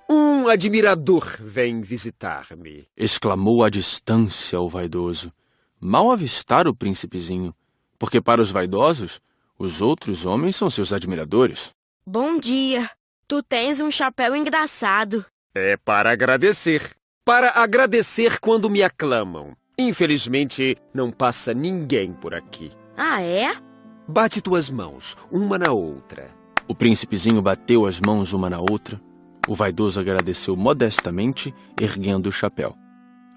Um admirador vem visitar-me. Exclamou à distância o vaidoso. Mal avistar o príncipezinho, porque para os vaidosos, os outros homens são seus admiradores. Bom dia. Tu tens um chapéu engraçado. É para agradecer. Para agradecer quando me aclamam. Infelizmente, não passa ninguém por aqui. Ah, é? Bate tuas mãos, uma na outra. O príncipezinho bateu as mãos uma na outra. O vaidoso agradeceu modestamente, erguendo o chapéu.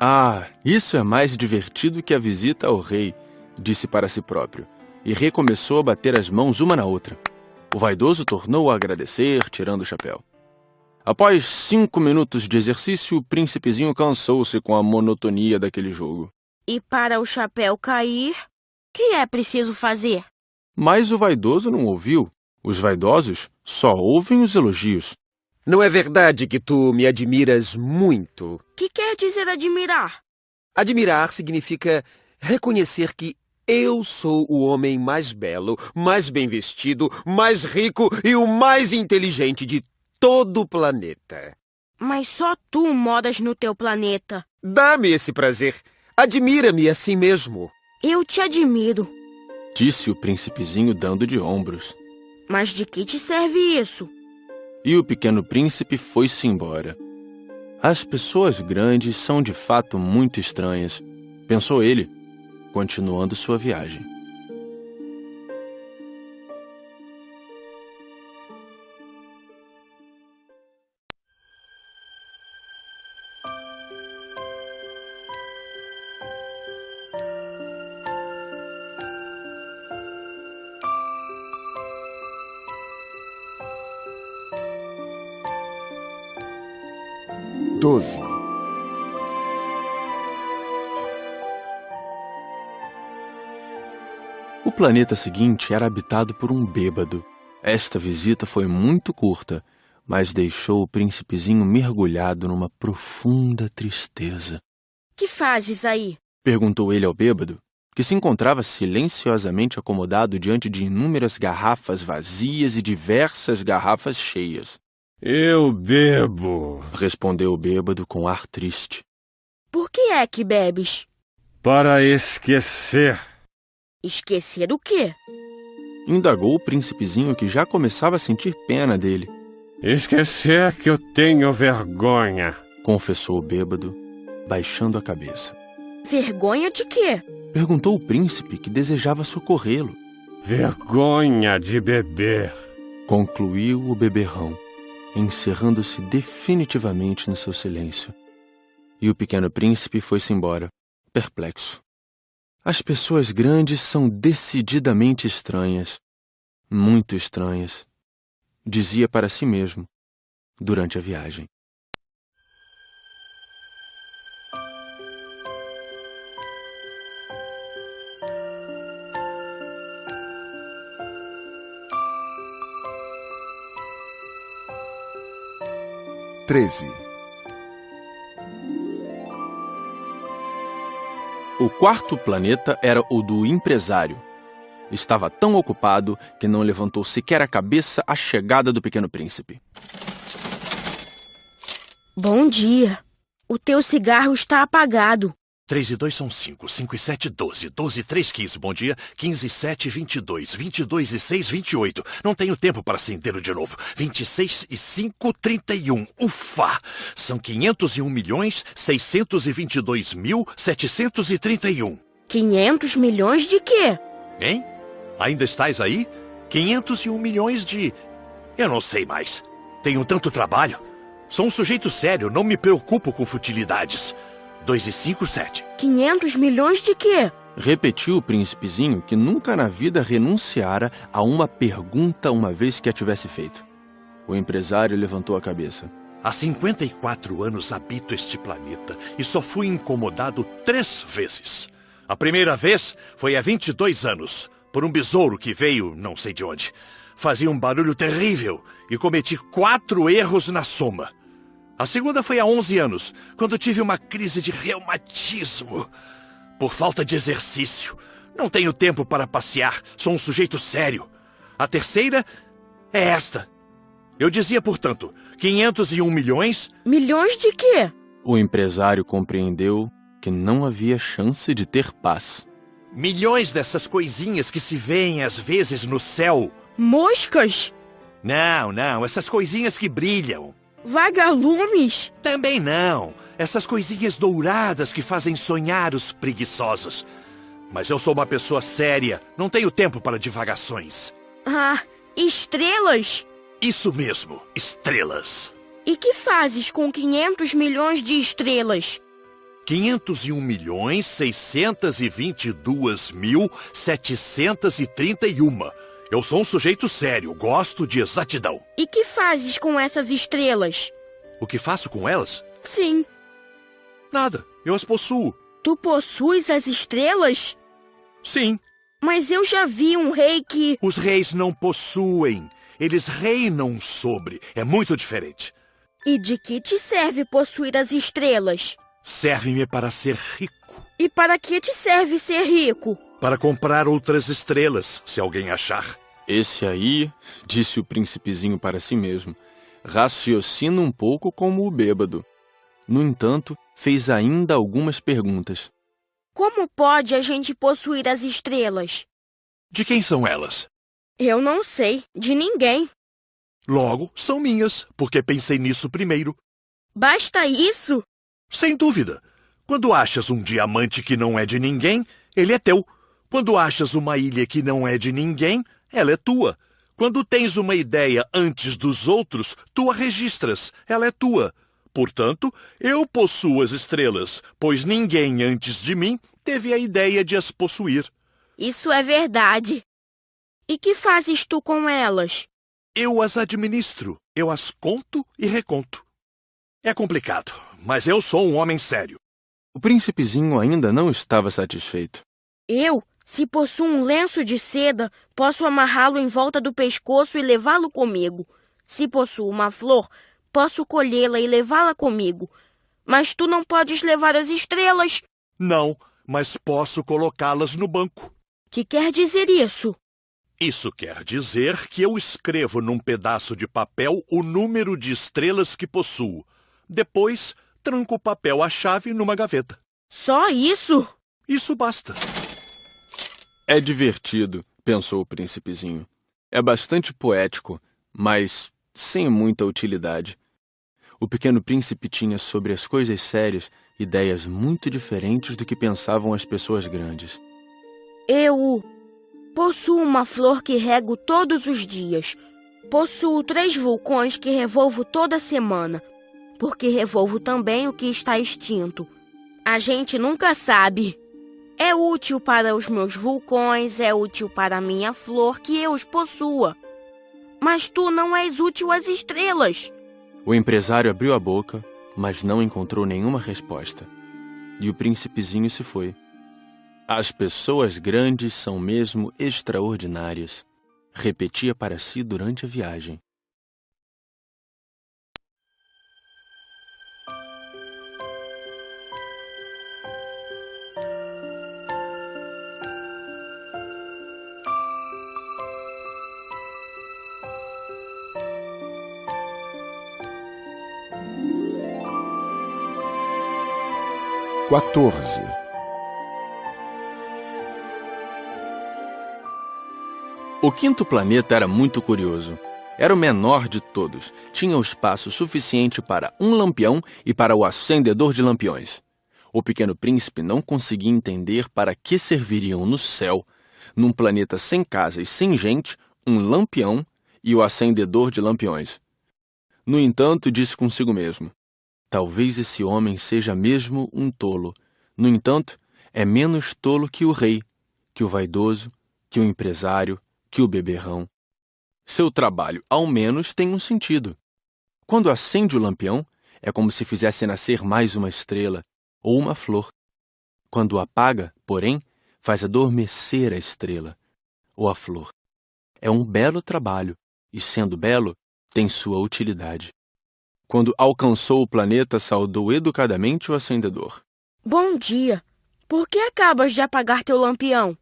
Ah, isso é mais divertido que a visita ao rei, disse para si próprio, e recomeçou a bater as mãos uma na outra. O vaidoso tornou a agradecer, tirando o chapéu. Após 5 minutos de exercício, o príncipezinho cansou-se com a monotonia daquele jogo. E para o chapéu cair, o que é preciso fazer? Mas o vaidoso não ouviu. Os vaidosos só ouvem os elogios. Não é verdade que tu me admiras muito? O que quer dizer admirar? Admirar significa reconhecer que eu sou o homem mais belo, mais bem vestido, mais rico e o mais inteligente de todo o planeta. Mas só tu moras no teu planeta. Dá-me esse prazer. Admira-me assim mesmo. Eu te admiro. Disse o príncipezinho dando de ombros. Mas de que te serve isso? E o pequeno príncipe foi-se embora. As pessoas grandes são de fato muito estranhas, pensou ele, continuando sua viagem. Doze. O planeta seguinte era habitado por um bêbado. Esta visita foi muito curta, mas deixou o príncipezinho mergulhado numa profunda tristeza. Que fazes aí? Perguntou ele ao bêbado, que se encontrava silenciosamente acomodado diante de inúmeras garrafas vazias e diversas garrafas cheias. Eu bebo, respondeu o bêbado com ar triste. Por que é que bebes? Para esquecer. Esquecer o quê? Indagou o príncipezinho, que já começava a sentir pena dele. Esquecer que eu tenho vergonha, confessou o bêbado, baixando a cabeça. Vergonha de quê? Perguntou o príncipe, que desejava socorrê-lo. Vergonha de beber, concluiu o beberrão, encerrando-se definitivamente no seu silêncio. E o pequeno príncipe foi-se embora, perplexo. As pessoas grandes são decididamente estranhas, muito estranhas, dizia para si mesmo, durante a viagem. Treze. O quarto planeta era o do empresário. Estava tão ocupado que não levantou sequer a cabeça à chegada do pequeno príncipe. Bom dia. O teu cigarro está apagado. 3 e 2 são 5, 5 e 7, 12, 12 e 3, 15, bom dia, 15 e 7, 22, 22 e 6, 28, não tenho tempo para acendê-lo de novo, 26 e 5, 31, ufa, são 501.622.731. 500 milhões de quê? Hein? Ainda estás aí? 501 milhões de... Eu não sei mais, tenho tanto trabalho, sou um sujeito sério, não me preocupo com futilidades. 2 e 5, 7. 500 milhões de quê? Repetiu o príncipezinho, que nunca na vida renunciara a uma pergunta uma vez que a tivesse feito. O empresário levantou a cabeça. Há 54 anos habito este planeta e só fui incomodado 3 vezes. A primeira vez foi há 22 anos, por um besouro que veio não sei de onde. Fazia um barulho terrível e cometi 4 erros na soma. A segunda foi há 11 anos, quando tive uma crise de reumatismo. Por falta de exercício. Não tenho tempo para passear, sou um sujeito sério. A terceira é esta. Eu dizia, portanto, 501 milhões... Milhões de quê? O empresário compreendeu que não havia chance de ter paz. Milhões dessas coisinhas que se veem às vezes no céu. Moscas? Não, essas coisinhas que brilham. Vagalumes? Também não. Essas coisinhas douradas que fazem sonhar os preguiçosos. Mas eu sou uma pessoa séria, não tenho tempo para divagações. Ah, estrelas? Isso mesmo, estrelas. E que fazes com 500 milhões de estrelas? 501.622.731. Eu sou um sujeito sério, gosto de exatidão. E que fazes com essas estrelas? O que faço com elas? Sim. Nada, eu as possuo. Tu possuis as estrelas? Sim. Mas eu já vi um rei que... Os reis não possuem, eles reinam sobre. É muito diferente. E de que te serve possuir as estrelas? Serve-me para ser rico. E para que te serve ser rico? Para comprar outras estrelas, se alguém achar. Esse aí, disse o príncipezinho para si mesmo, raciocina um pouco como o bêbado. No entanto, fez ainda algumas perguntas. Como pode a gente possuir as estrelas? De quem são elas? Eu não sei, de ninguém. Logo, são minhas, porque pensei nisso primeiro. Basta isso? Sem dúvida. Quando achas um diamante que não é de ninguém, ele é teu. Quando achas uma ilha que não é de ninguém, ela é tua. Quando tens uma ideia antes dos outros, tu a registras, ela é tua. Portanto, eu possuo as estrelas, pois ninguém antes de mim teve a ideia de as possuir. Isso é verdade. E que fazes tu com elas? Eu as administro, eu as conto e reconto. É complicado, mas eu sou um homem sério. O príncipezinho ainda não estava satisfeito. Eu, se possuo um lenço de seda, posso amarrá-lo em volta do pescoço e levá-lo comigo. Se possuo uma flor, posso colhê-la e levá-la comigo. Mas tu não podes levar as estrelas. Não, mas posso colocá-las no banco. Que quer dizer isso? Isso quer dizer que eu escrevo num pedaço de papel o número de estrelas que possuo. Depois, tranco o papel à chave numa gaveta. Só isso? Isso basta. É divertido, pensou o príncipezinho. É bastante poético, mas sem muita utilidade. O pequeno príncipe tinha sobre as coisas sérias ideias muito diferentes do que pensavam as pessoas grandes. Eu possuo uma flor que rego todos os dias. Possuo 3 vulcões que revolvo toda semana, porque revolvo também o que está extinto. A gente nunca sabe. É útil para os meus vulcões, é útil para a minha flor que eu os possua. Mas tu não és útil às estrelas. O empresário abriu a boca, mas não encontrou nenhuma resposta. E o príncipezinho se foi. As pessoas grandes são mesmo extraordinárias, repetia para si durante a viagem. O quinto planeta era muito curioso. Era o menor de todos. Tinha o espaço suficiente para um lampião e para o acendedor de lampiões. O pequeno príncipe não conseguia entender para que serviriam no céu, num planeta sem casa e sem gente, um lampião e o acendedor de lampiões. No entanto, disse consigo mesmo, talvez esse homem seja mesmo um tolo. No entanto, é menos tolo que o rei, que o vaidoso, que o empresário, que o beberrão. Seu trabalho, ao menos, tem um sentido. Quando acende o lampião, é como se fizesse nascer mais uma estrela ou uma flor. Quando apaga, porém, faz adormecer a estrela ou a flor. É um belo trabalho, e sendo belo, tem sua utilidade. Quando alcançou o planeta, saudou educadamente o acendedor. Bom dia. Por que acabas de apagar teu lampião?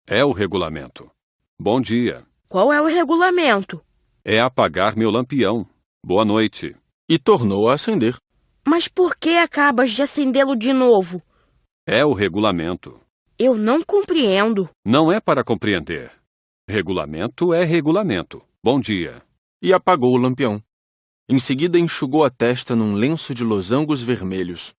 É o regulamento. Bom dia. Qual é o regulamento? É apagar meu lampião. Boa noite. E tornou a acender. Mas por que acabas de acendê-lo de novo? É o regulamento. Eu não compreendo. Não é para compreender. Regulamento é regulamento. Bom dia. E apagou o lampião. Em seguida, enxugou a testa num lenço de losangos vermelhos.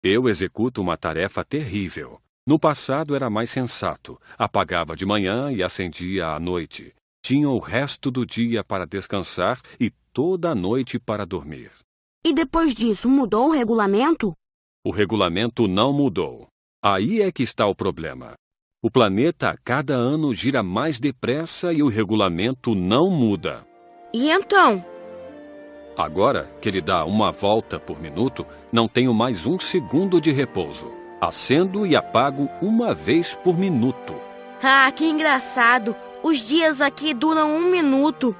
Eu executo uma tarefa terrível. No passado era mais sensato. Apagava de manhã e acendia à noite. Tinha o resto do dia para descansar e toda a noite para dormir. E depois disso, mudou o regulamento? O regulamento não mudou. Aí é que está o problema. O planeta a cada ano gira mais depressa e o regulamento não muda. E então? Agora que ele dá uma volta por minuto, não tenho mais 1 segundo de repouso. Acendo e apago uma vez por minuto. Ah, que engraçado. Os dias aqui duram 1 minuto.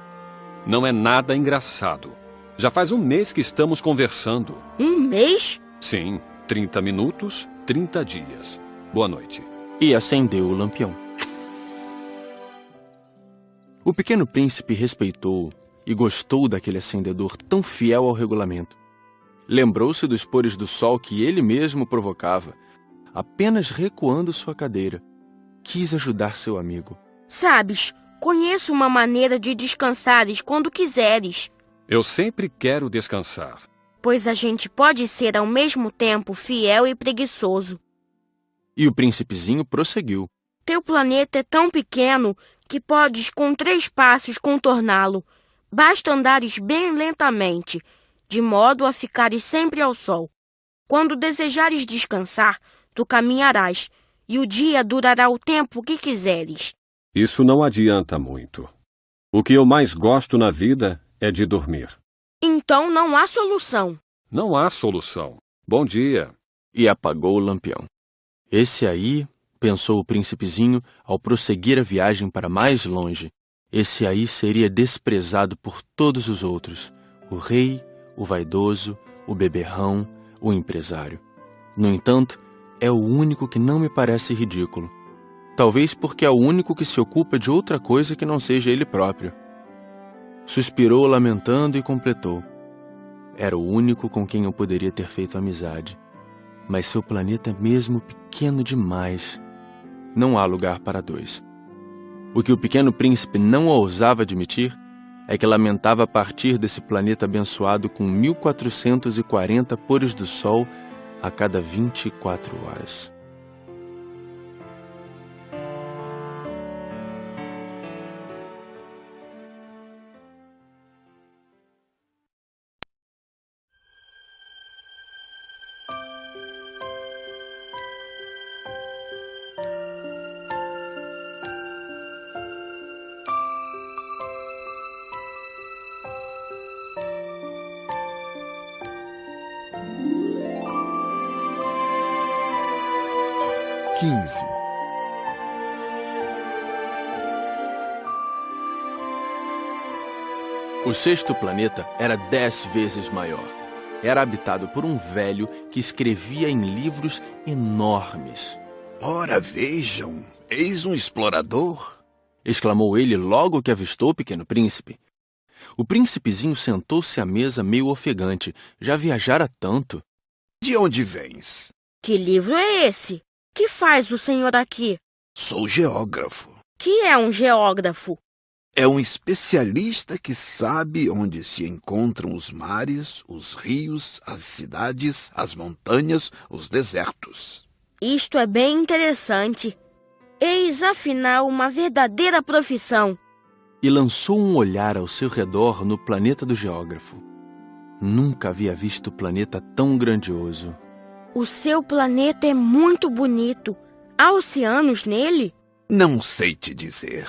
Não é nada engraçado. Já faz 1 mês que estamos conversando. 1 mês? Sim, 30 minutos, 30 dias. Boa noite. E acendeu o lampião. O pequeno príncipe respeitou e gostou daquele acendedor tão fiel ao regulamento. Lembrou-se dos pores do sol que ele mesmo provocava, apenas recuando sua cadeira. Quis ajudar seu amigo. Sabes, conheço uma maneira de descansares quando quiseres. Eu sempre quero descansar. Pois a gente pode ser ao mesmo tempo fiel e preguiçoso. E o príncipezinho prosseguiu. Teu planeta é tão pequeno que podes com 3 passos contorná-lo. Basta andares bem lentamente, de modo a ficares sempre ao sol. Quando desejares descansar, tu caminharás, e o dia durará o tempo que quiseres. Isso não adianta muito. O que eu mais gosto na vida é de dormir. Então não há solução. Não há solução. Bom dia. E apagou o lampião. Esse aí, pensou o príncipezinho ao prosseguir a viagem para mais longe, esse aí seria desprezado por todos os outros. O rei, o vaidoso, o beberrão, o empresário. No entanto, é o único que não me parece ridículo. Talvez porque é o único que se ocupa de outra coisa que não seja ele próprio. Suspirou lamentando e completou. Era o único com quem eu poderia ter feito amizade. Mas seu planeta é mesmo pequeno demais. Não há lugar para 2. O que o pequeno príncipe não ousava admitir é que lamentava partir desse planeta abençoado com 1440 pores do sol a cada 24 horas. O 6º planeta era 10 vezes maior. Era habitado por um velho que escrevia em livros enormes. Ora, vejam, eis um explorador! Exclamou ele logo que avistou o pequeno príncipe. O príncipezinho sentou-se à mesa meio ofegante. Já viajara tanto. De onde vens? Que livro é esse? Que faz o senhor aqui? Sou geógrafo. Que é um geógrafo? É um especialista que sabe onde se encontram os mares, os rios, as cidades, as montanhas, os desertos. Isto é bem interessante. Eis, afinal, uma verdadeira profissão. E lançou um olhar ao seu redor no planeta do geógrafo. Nunca havia visto planeta tão grandioso. O seu planeta é muito bonito. Há oceanos nele? Não sei te dizer.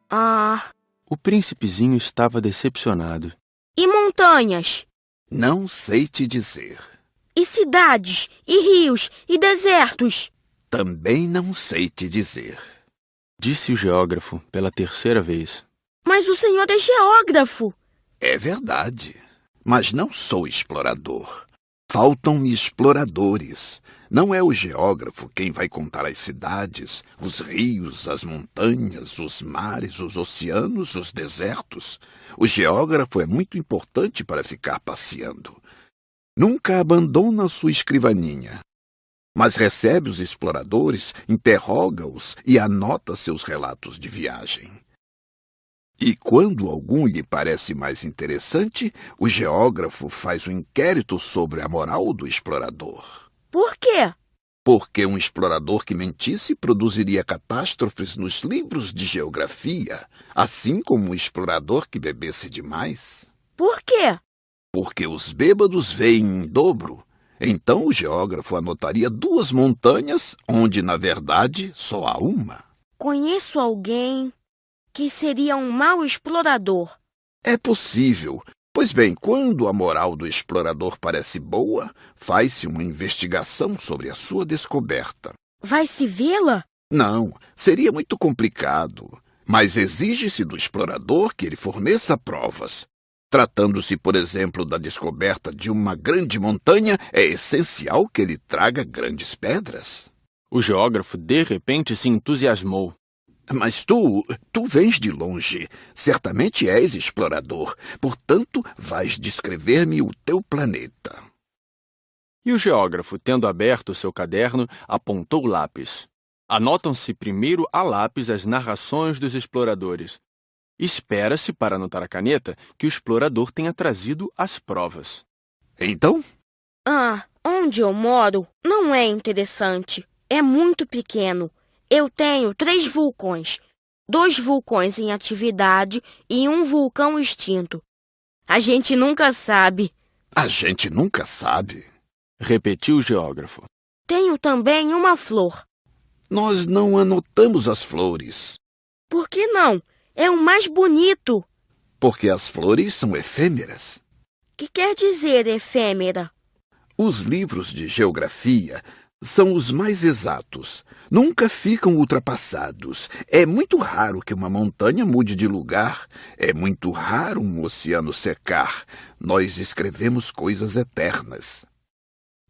Ah... O príncipezinho estava decepcionado. E montanhas? Não sei te dizer. E cidades? E rios? E desertos? Também não sei te dizer. Disse o geógrafo pela 3ª vez. Mas o senhor é geógrafo. É verdade. Mas não sou explorador. Faltam-me exploradores. Não é o geógrafo quem vai contar as cidades, os rios, as montanhas, os mares, os oceanos, os desertos. O geógrafo é muito importante para ficar passeando. Nunca abandona sua escrivaninha, mas recebe os exploradores, interroga-os e anota seus relatos de viagem. E quando algum lhe parece mais interessante, o geógrafo faz um inquérito sobre a moral do explorador. Por quê? Porque um explorador que mentisse produziria catástrofes nos livros de geografia, assim como um explorador que bebesse demais. Por quê? Porque os bêbados veem em dobro. Então o geógrafo anotaria 2 montanhas, onde, na verdade, só há uma. Conheço alguém que seria um mau explorador. É possível. Pois bem, quando a moral do explorador parece boa, faz-se uma investigação sobre a sua descoberta. Vai-se vê-la? Não, seria muito complicado. Mas exige-se do explorador que ele forneça provas. Tratando-se, por exemplo, da descoberta de uma grande montanha, é essencial que ele traga grandes pedras. O geógrafo, de repente, se entusiasmou. Mas tu vens de longe. Certamente és explorador. Portanto, vais descrever-me o teu planeta. E o geógrafo, tendo aberto seu caderno, apontou o lápis. Anotam-se primeiro a lápis as narrações dos exploradores. Espera-se, para anotar a caneta, que o explorador tenha trazido as provas. Então? Onde eu moro não é interessante. É muito pequeno. Eu tenho 3 vulcões. 2 vulcões em atividade e 1 vulcão extinto. A gente nunca sabe. A gente nunca sabe? Repetiu o geógrafo. Tenho também uma flor. Nós não anotamos as flores. Por que não? É o mais bonito. Porque as flores são efêmeras. Que quer dizer efêmera? Os livros de geografia são os mais exatos. Nunca ficam ultrapassados. É muito raro que uma montanha mude de lugar. É muito raro um oceano secar. Nós escrevemos coisas eternas.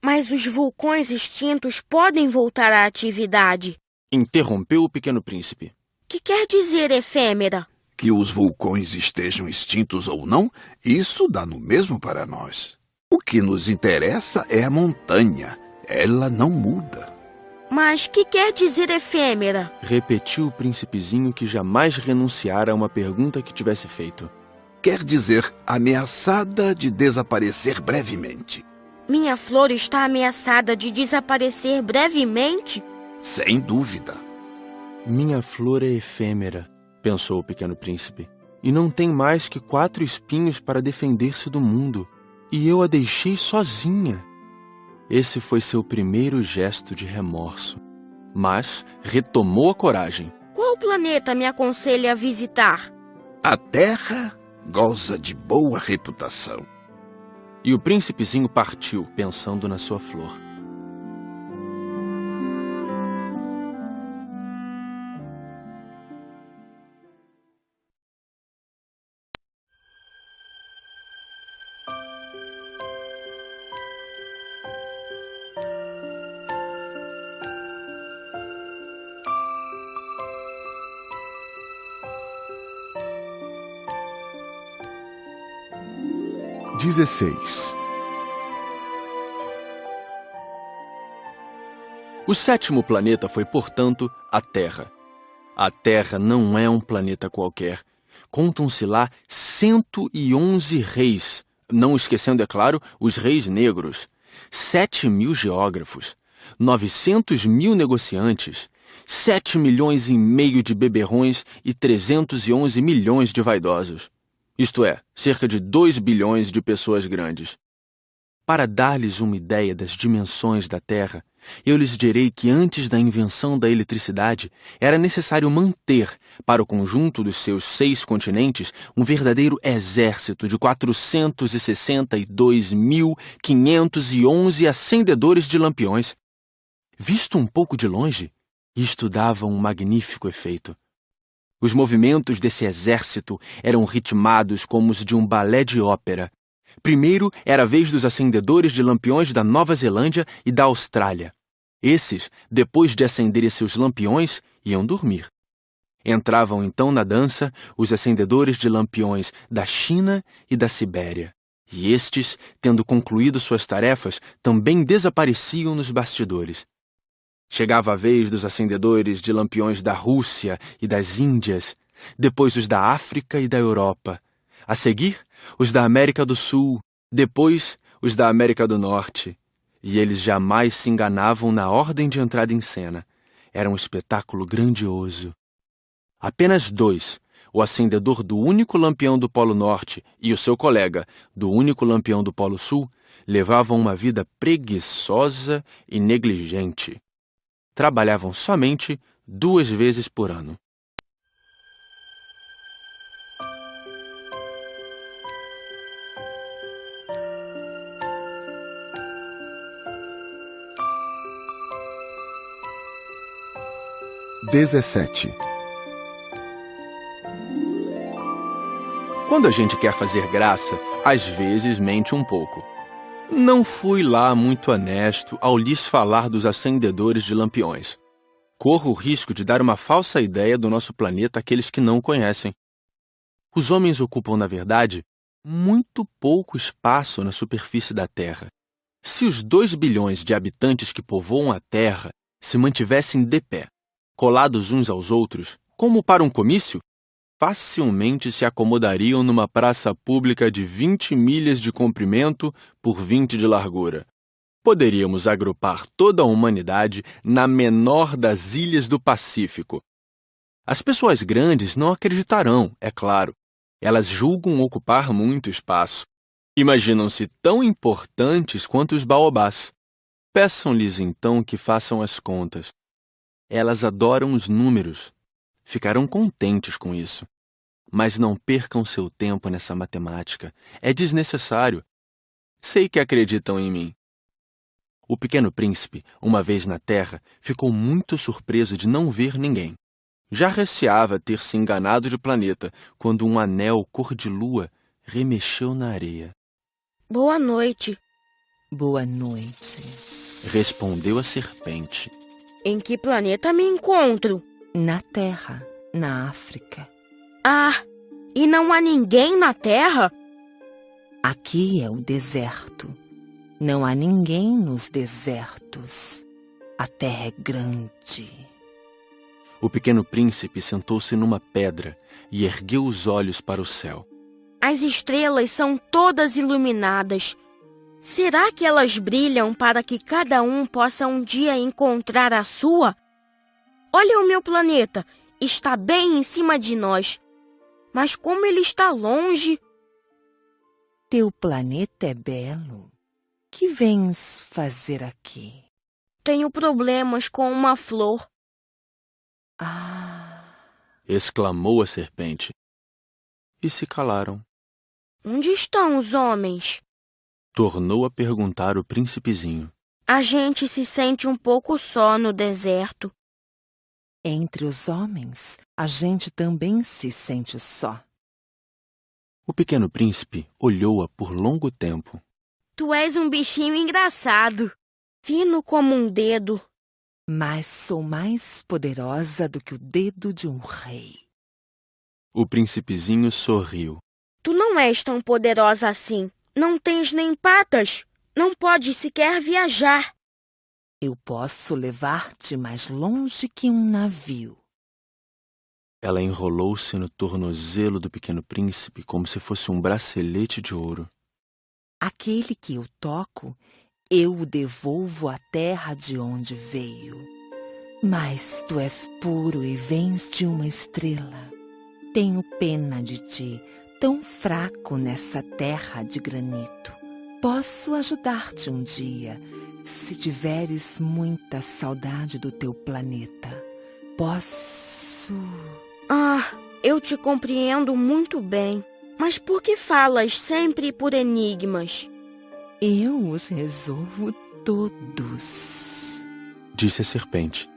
Mas os vulcões extintos podem voltar à atividade. Interrompeu o Pequeno Príncipe. Que quer dizer efêmera? Que os vulcões estejam extintos ou não, isso dá no mesmo para nós. O que nos interessa é a montanha. Ela não muda. Mas que quer dizer efêmera? Repetiu o príncipezinho, que jamais renunciara a uma pergunta que tivesse feito. Quer dizer ameaçada de desaparecer brevemente. Minha flor está ameaçada de desaparecer brevemente? Sem dúvida. Minha flor é efêmera, pensou o Pequeno Príncipe, e não tem mais que 4 espinhos para defender-se do mundo, e eu a deixei sozinha. Esse foi seu primeiro gesto de remorso, mas retomou a coragem. Qual planeta me aconselha a visitar? A Terra goza de boa reputação. E o príncipezinho partiu, pensando na sua flor. O 7º planeta foi, portanto, a Terra. A Terra não é um planeta qualquer. Contam-se lá 111 reis, não esquecendo, é claro, os reis negros, 7.000 geógrafos, 900.000 negociantes, 7,5 milhões de beberrões e 311 milhões de vaidosos. Isto é, cerca de 2 bilhões de pessoas grandes. Para dar-lhes uma ideia das dimensões da Terra, eu lhes direi que antes da invenção da eletricidade, era necessário manter, para o conjunto dos seus 6 continentes, um verdadeiro exército de 462.511 acendedores de lampiões. Visto um pouco de longe, isto dava um magnífico efeito. Os movimentos desse exército eram ritmados como os de um balé de ópera. Primeiro era a vez dos acendedores de lampiões da Nova Zelândia e da Austrália. Esses, depois de acenderem seus lampiões, iam dormir. Entravam então na dança os acendedores de lampiões da China e da Sibéria. E estes, tendo concluído suas tarefas, também desapareciam nos bastidores. Chegava a vez dos acendedores de lampiões da Rússia e das Índias, depois os da África e da Europa. A seguir, os da América do Sul, depois os da América do Norte. E eles jamais se enganavam na ordem de entrada em cena. Era um espetáculo grandioso. Apenas dois, o acendedor do único lampião do Polo Norte e o seu colega, do único lampião do Polo Sul, levavam uma vida preguiçosa e negligente. Trabalhavam somente 2 vezes por ano. Quando a gente quer fazer graça, às vezes mente um pouco. Não fui lá muito honesto ao lhes falar dos acendedores de lampiões. Corro o risco de dar uma falsa ideia do nosso planeta àqueles que não conhecem. Os homens ocupam, na verdade, muito pouco espaço na superfície da Terra. Se os 2 bilhões de habitantes que povoam a Terra se mantivessem de pé, colados uns aos outros, como para um comício, facilmente se acomodariam numa praça pública de 20 milhas de comprimento por 20 de largura. Poderíamos agrupar toda a humanidade na menor das ilhas do Pacífico. As pessoas grandes não acreditarão, é claro. Elas julgam ocupar muito espaço. Imaginam-se tão importantes quanto os baobás. Peçam-lhes então que façam as contas. Elas adoram os números. Ficarão contentes com isso. Mas não percam seu tempo nessa matemática. É desnecessário. Sei que acreditam em mim. O Pequeno Príncipe, uma vez na Terra, ficou muito surpreso de não ver ninguém. Já receava ter se enganado de planeta quando um anel cor-de-lua remexeu na areia. Boa noite. Boa noite. Respondeu a serpente. Em que planeta me encontro? Na Terra, na África. Ah, e não há ninguém na Terra? Aqui é o deserto. Não há ninguém nos desertos. A Terra é grande. O Pequeno Príncipe sentou-se numa pedra e ergueu os olhos para o céu. As estrelas são todas iluminadas. Será que elas brilham para que cada um possa um dia encontrar a sua? Olha o meu planeta, está bem em cima de nós. Mas como ele está longe... Teu planeta é belo. Que vens fazer aqui? Tenho problemas com uma flor. Ah! Exclamou a serpente. E se calaram. Onde estão os homens? Tornou a perguntar o príncipezinho. A gente se sente um pouco só no deserto. Entre os homens, a gente também se sente só. O Pequeno Príncipe olhou-a por longo tempo. Tu és um bichinho engraçado, fino como um dedo. Mas sou mais poderosa do que o dedo de um rei. O príncipezinho sorriu. Tu não és tão poderosa assim. Não tens nem patas. Não podes sequer viajar. Eu posso levar-te mais longe que um navio. Ela enrolou-se no tornozelo do Pequeno Príncipe como se fosse um bracelete de ouro. Aquele que eu toco, eu o devolvo à terra de onde veio. Mas tu és puro e vens de uma estrela. Tenho pena de ti, tão fraco nessa terra de granito. Posso ajudar-te um dia, se tiveres muita saudade do teu planeta. Posso... Ah, eu te compreendo muito bem. Mas por que falas sempre por enigmas? Eu os resolvo todos, disse a serpente,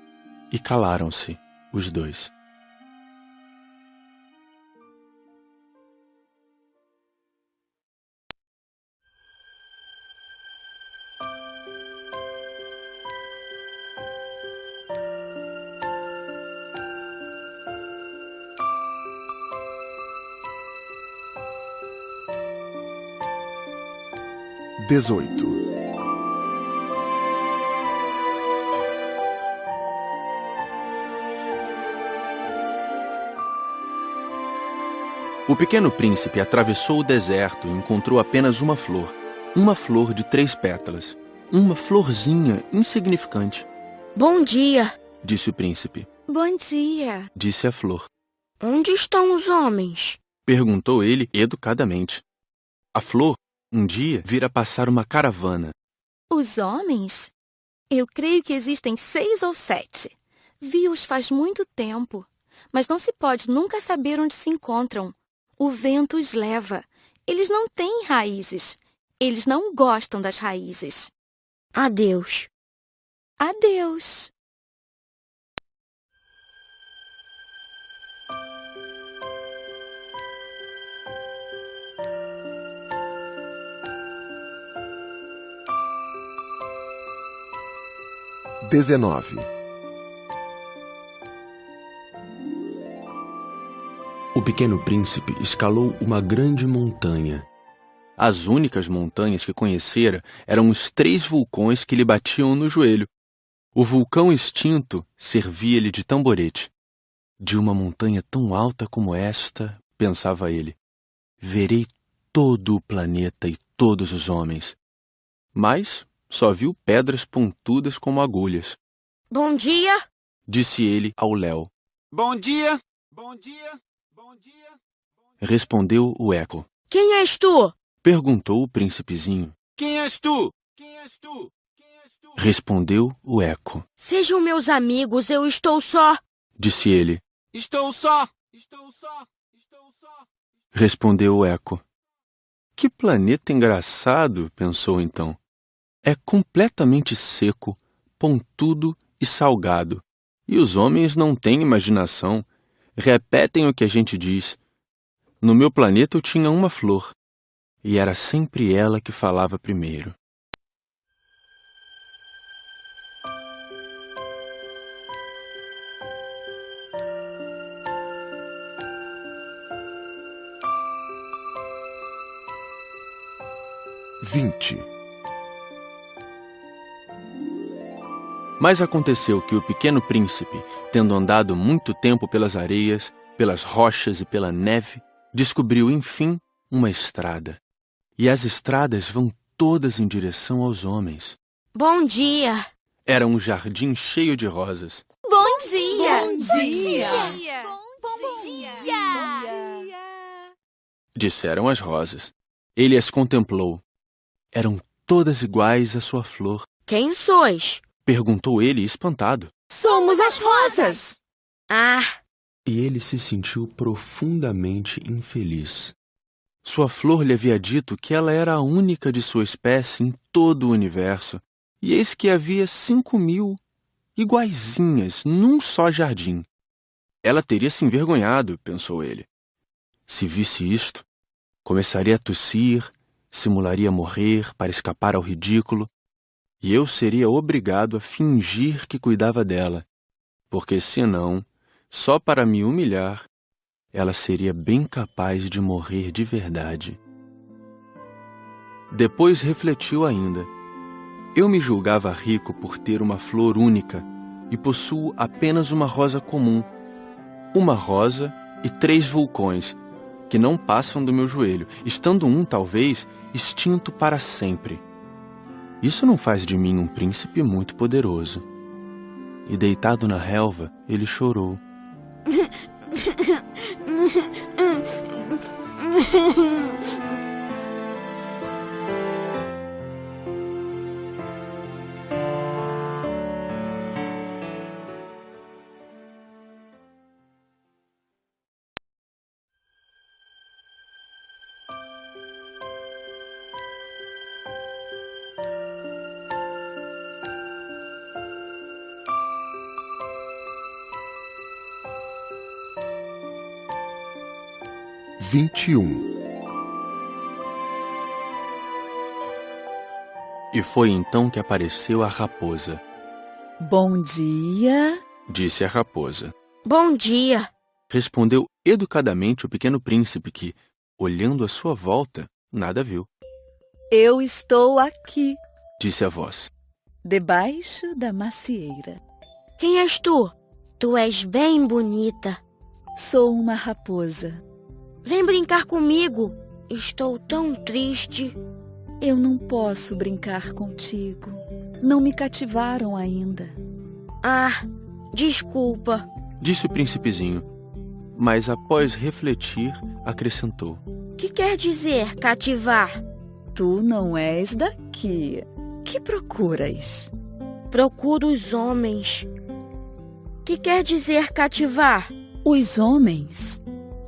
e calaram-se os dois. 18. O pequeno príncipe atravessou o deserto e encontrou apenas uma flor de 3 pétalas, uma florzinha insignificante. Bom dia, disse o príncipe. Bom dia, disse a flor. Onde estão os homens? Perguntou ele educadamente. A flor, um dia, vira passar uma caravana. Os homens? Eu creio que existem 6 ou 7. Vi-os faz muito tempo, mas não se pode nunca saber onde se encontram. O vento os leva. Eles não têm raízes. Eles não gostam das raízes. Adeus. Adeus. O pequeno príncipe escalou uma grande montanha. As únicas montanhas que conhecera eram os 3 vulcões que lhe batiam no joelho. O vulcão extinto servia-lhe de tamborete. De uma montanha tão alta como esta, pensava ele, verei todo o planeta e todos os homens. Mas só viu pedras pontudas como agulhas. Bom dia, disse ele ao Léo. Bom dia, bom dia, bom dia. Respondeu o eco. Quem és tu? Perguntou o príncipezinho. Quem és tu? Quem és tu? Quem és tu? Respondeu o eco. Sejam meus amigos, eu estou só. Disse ele. Estou só, estou só, estou só. Respondeu o eco. Que planeta engraçado, pensou então. É completamente seco, pontudo e salgado. E os homens não têm imaginação. Repetem o que a gente diz. No meu planeta eu tinha uma flor. E era sempre ela que falava primeiro. Mas aconteceu que o pequeno príncipe, tendo andado muito tempo pelas areias, pelas rochas e pela neve, descobriu, enfim, uma estrada. E as estradas vão todas em direção aos homens. Bom dia. Era um jardim cheio de rosas. Bom dia! Bom dia! Bom dia! Disseram as rosas. Ele as contemplou. Eram todas iguais à sua flor. Quem sois? Perguntou ele, espantado. Somos as rosas! Ah! E ele se sentiu profundamente infeliz. Sua flor lhe havia dito que ela era a única de sua espécie em todo o universo, e eis que havia 5.000 iguaizinhas num só jardim. Ela teria se envergonhado, pensou ele. Se visse isto, começaria a tossir, simularia morrer para escapar ao ridículo, e eu seria obrigado a fingir que cuidava dela, porque senão, só para me humilhar, ela seria bem capaz de morrer de verdade. Depois refletiu ainda. Eu me julgava rico por ter uma flor única e possuo apenas uma rosa comum. Uma rosa e 3 vulcões, que não passam do meu joelho, estando um, talvez, extinto para sempre. Isso não faz de mim um príncipe muito poderoso. E deitado na relva, ele chorou. E foi então que apareceu a raposa. Bom dia, disse a raposa. Bom dia, respondeu educadamente o pequeno príncipe que, olhando à sua volta, nada viu. Eu estou aqui, disse a voz. debaixo da macieira. Quem és tu? Tu és bem bonita. Sou uma raposa. Vem brincar comigo. Estou tão triste. Eu não posso brincar contigo. Não me cativaram ainda. Ah, desculpa, Disse o príncipezinho, mas após refletir, acrescentou. que quer dizer cativar? Tu não és daqui. Que procuras? Procuro os homens. Que quer dizer cativar? Os homens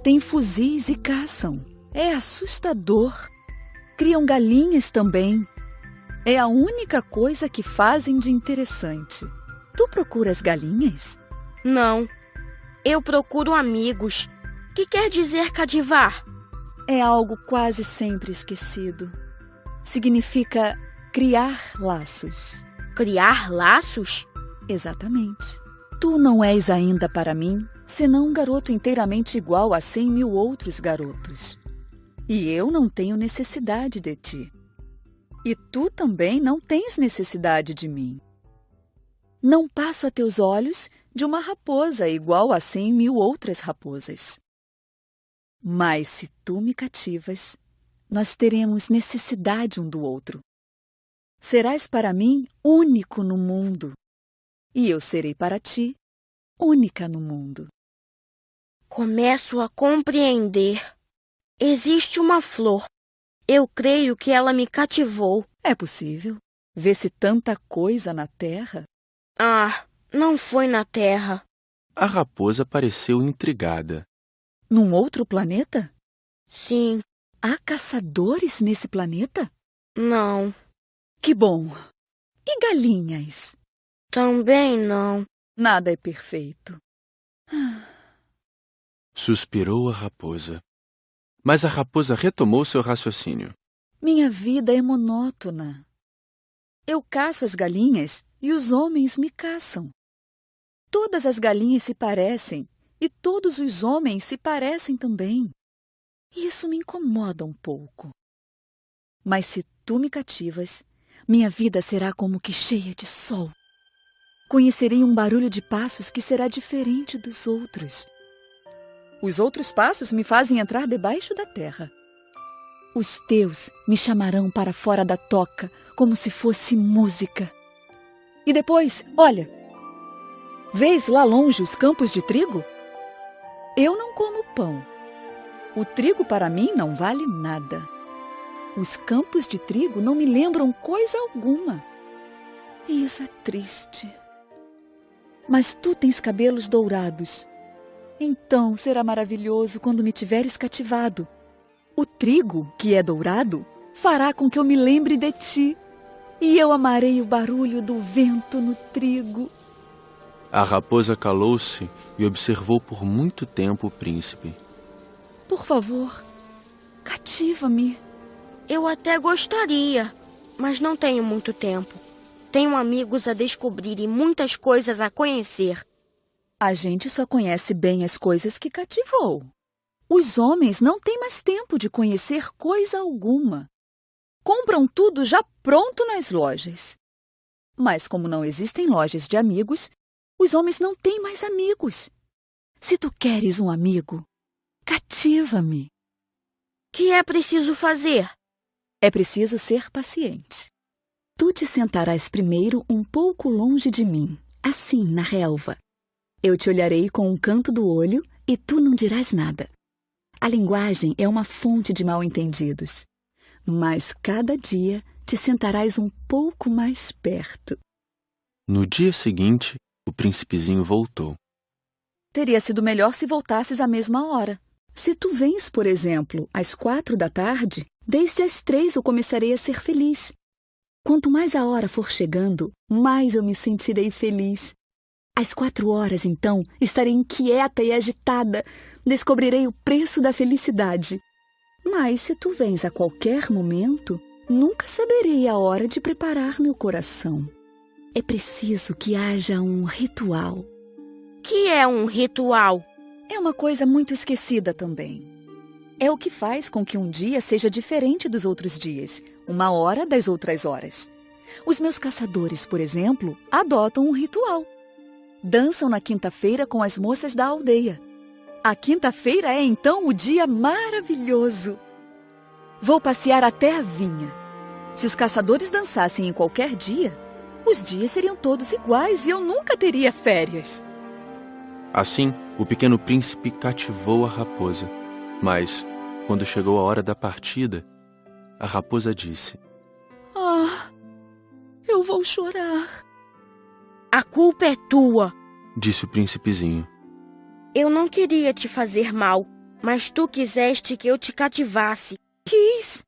têm fuzis e caçam. É assustador. Criam galinhas também. É a única coisa que fazem de interessante. Tu procuras galinhas? Não. Eu procuro amigos. Que quer dizer cativar? É algo quase sempre esquecido. Significa criar laços. Criar laços? Exatamente. Tu não és ainda para mim, senão um garoto inteiramente igual a 100.000 outros garotos. E eu não tenho necessidade de ti. E tu também não tens necessidade de mim. Não passo a teus olhos de uma raposa igual a 100.000 outras raposas. Mas se tu me cativas, nós teremos necessidade um do outro. Serás para mim único no mundo, e eu serei para ti única no mundo. Começo a compreender. Existe uma flor. Eu creio que ela me cativou. É possível. Vê-se tanta coisa na terra. Ah, não foi na Terra. A raposa pareceu intrigada. Num outro planeta? Sim. Há caçadores nesse planeta? Não. Que bom. E galinhas? Também não. Nada é perfeito. Suspirou a raposa. Mas a raposa retomou seu raciocínio. Minha vida é monótona. Eu caço as galinhas e os homens me caçam. Todas as galinhas se parecem e todos os homens se parecem também. Isso me incomoda um pouco. Mas se tu me cativas, minha vida será como que cheia de sol. Conhecerei um barulho de passos que será diferente dos outros. Os outros passos me fazem entrar debaixo da terra. Os teus me chamarão para fora da toca, como se fosse música. E depois, olha, vês lá longe os campos de trigo? Eu não como pão. O trigo para mim não vale nada. Os campos de trigo não me lembram coisa alguma. E isso é triste. Mas tu tens cabelos dourados. Então será maravilhoso quando me tiveres cativado. O trigo, que é dourado, fará com que eu me lembre de ti. E eu amarei o barulho do vento no trigo. A raposa calou-se e observou por muito tempo o príncipe. Por favor, cativa-me. Eu até gostaria, mas não tenho muito tempo. Tenho amigos a descobrir e muitas coisas a conhecer. A gente só conhece bem as coisas que cativou. Os homens não têm mais tempo de conhecer coisa alguma. Compram tudo já pronto nas lojas. Mas como não existem lojas de amigos, os homens não têm mais amigos. Se tu queres um amigo, cativa-me. Que é preciso fazer? É preciso ser paciente. Tu te sentarás primeiro um pouco longe de mim, assim, na relva. Eu te olharei com um canto do olho e tu não dirás nada. A linguagem é uma fonte de mal-entendidos. Mas cada dia te sentarás um pouco mais perto. No dia seguinte, o príncipezinho voltou. Teria sido melhor se voltasses à mesma hora. Se tu vens, por exemplo, às 4 da tarde, desde as 3 eu começarei a ser feliz. Quanto mais a hora for chegando, mais eu me sentirei feliz. Às 4 horas, então, estarei inquieta e agitada. Descobrirei o preço da felicidade. Mas se tu vens a qualquer momento, nunca saberei a hora de preparar meu coração. É preciso que haja um ritual. Que é um ritual? É uma coisa muito esquecida também. É o que faz com que um dia seja diferente dos outros dias, 1 hora das outras horas. Os meus caçadores, por exemplo, adotam um ritual. Dançam na quinta-feira com as moças da aldeia. A quinta-feira é, então, o dia maravilhoso. Vou passear até a vinha. Se os caçadores dançassem em qualquer dia, os dias seriam todos iguais e eu nunca teria férias. Assim, o pequeno príncipe cativou a raposa. Mas, quando chegou a hora da partida, a raposa disse: Ah, eu vou chorar. A culpa é tua, disse o príncipezinho. Eu não queria te fazer mal, mas tu quiseste que eu te cativasse. Quis.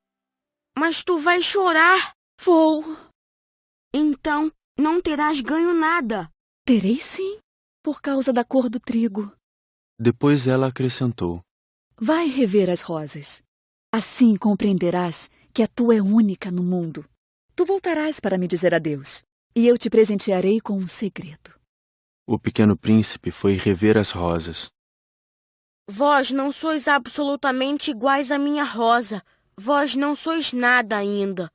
Mas tu vais chorar. Vou. Então, não terás ganho nada. Terei sim, por causa da cor do trigo. Depois ela acrescentou: Vai rever as rosas. Assim compreenderás que a tua é única no mundo. Tu voltarás para me dizer adeus, e eu te presentearei com um segredo. O pequeno príncipe foi rever as rosas. Vós não sois absolutamente iguais à minha rosa. Vós não sois nada ainda.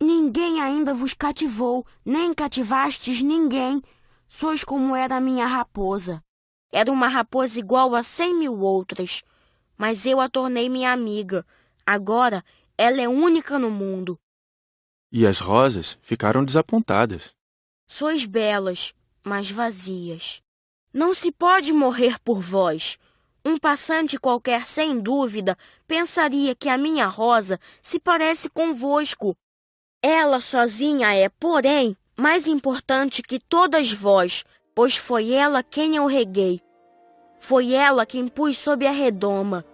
Ninguém ainda vos cativou, nem cativastes ninguém. Sois como era a minha raposa. Era uma raposa igual a 100.000 outras, mas eu a tornei minha amiga. Agora ela é única no mundo. E as rosas ficaram desapontadas. Sois belas, mas vazias. Não se pode morrer por vós. Um passante qualquer, sem dúvida, pensaria que a minha rosa se parece convosco. Ela sozinha é, porém, mais importante que todas vós, pois foi ela quem eu reguei. Foi ela quem pus sob a redoma.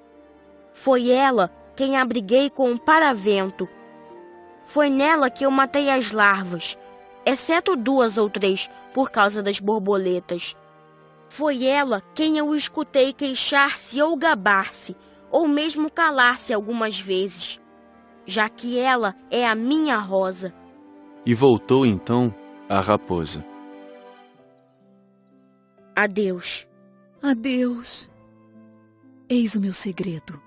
Foi ela quem abriguei com o paravento. Foi nela que eu matei as larvas, exceto 2 ou 3, por causa das borboletas. Foi ela quem eu escutei queixar-se ou gabar-se, ou mesmo calar-se algumas vezes, já que ela é a minha rosa. E voltou então a raposa. Adeus. Adeus. Eis o meu segredo.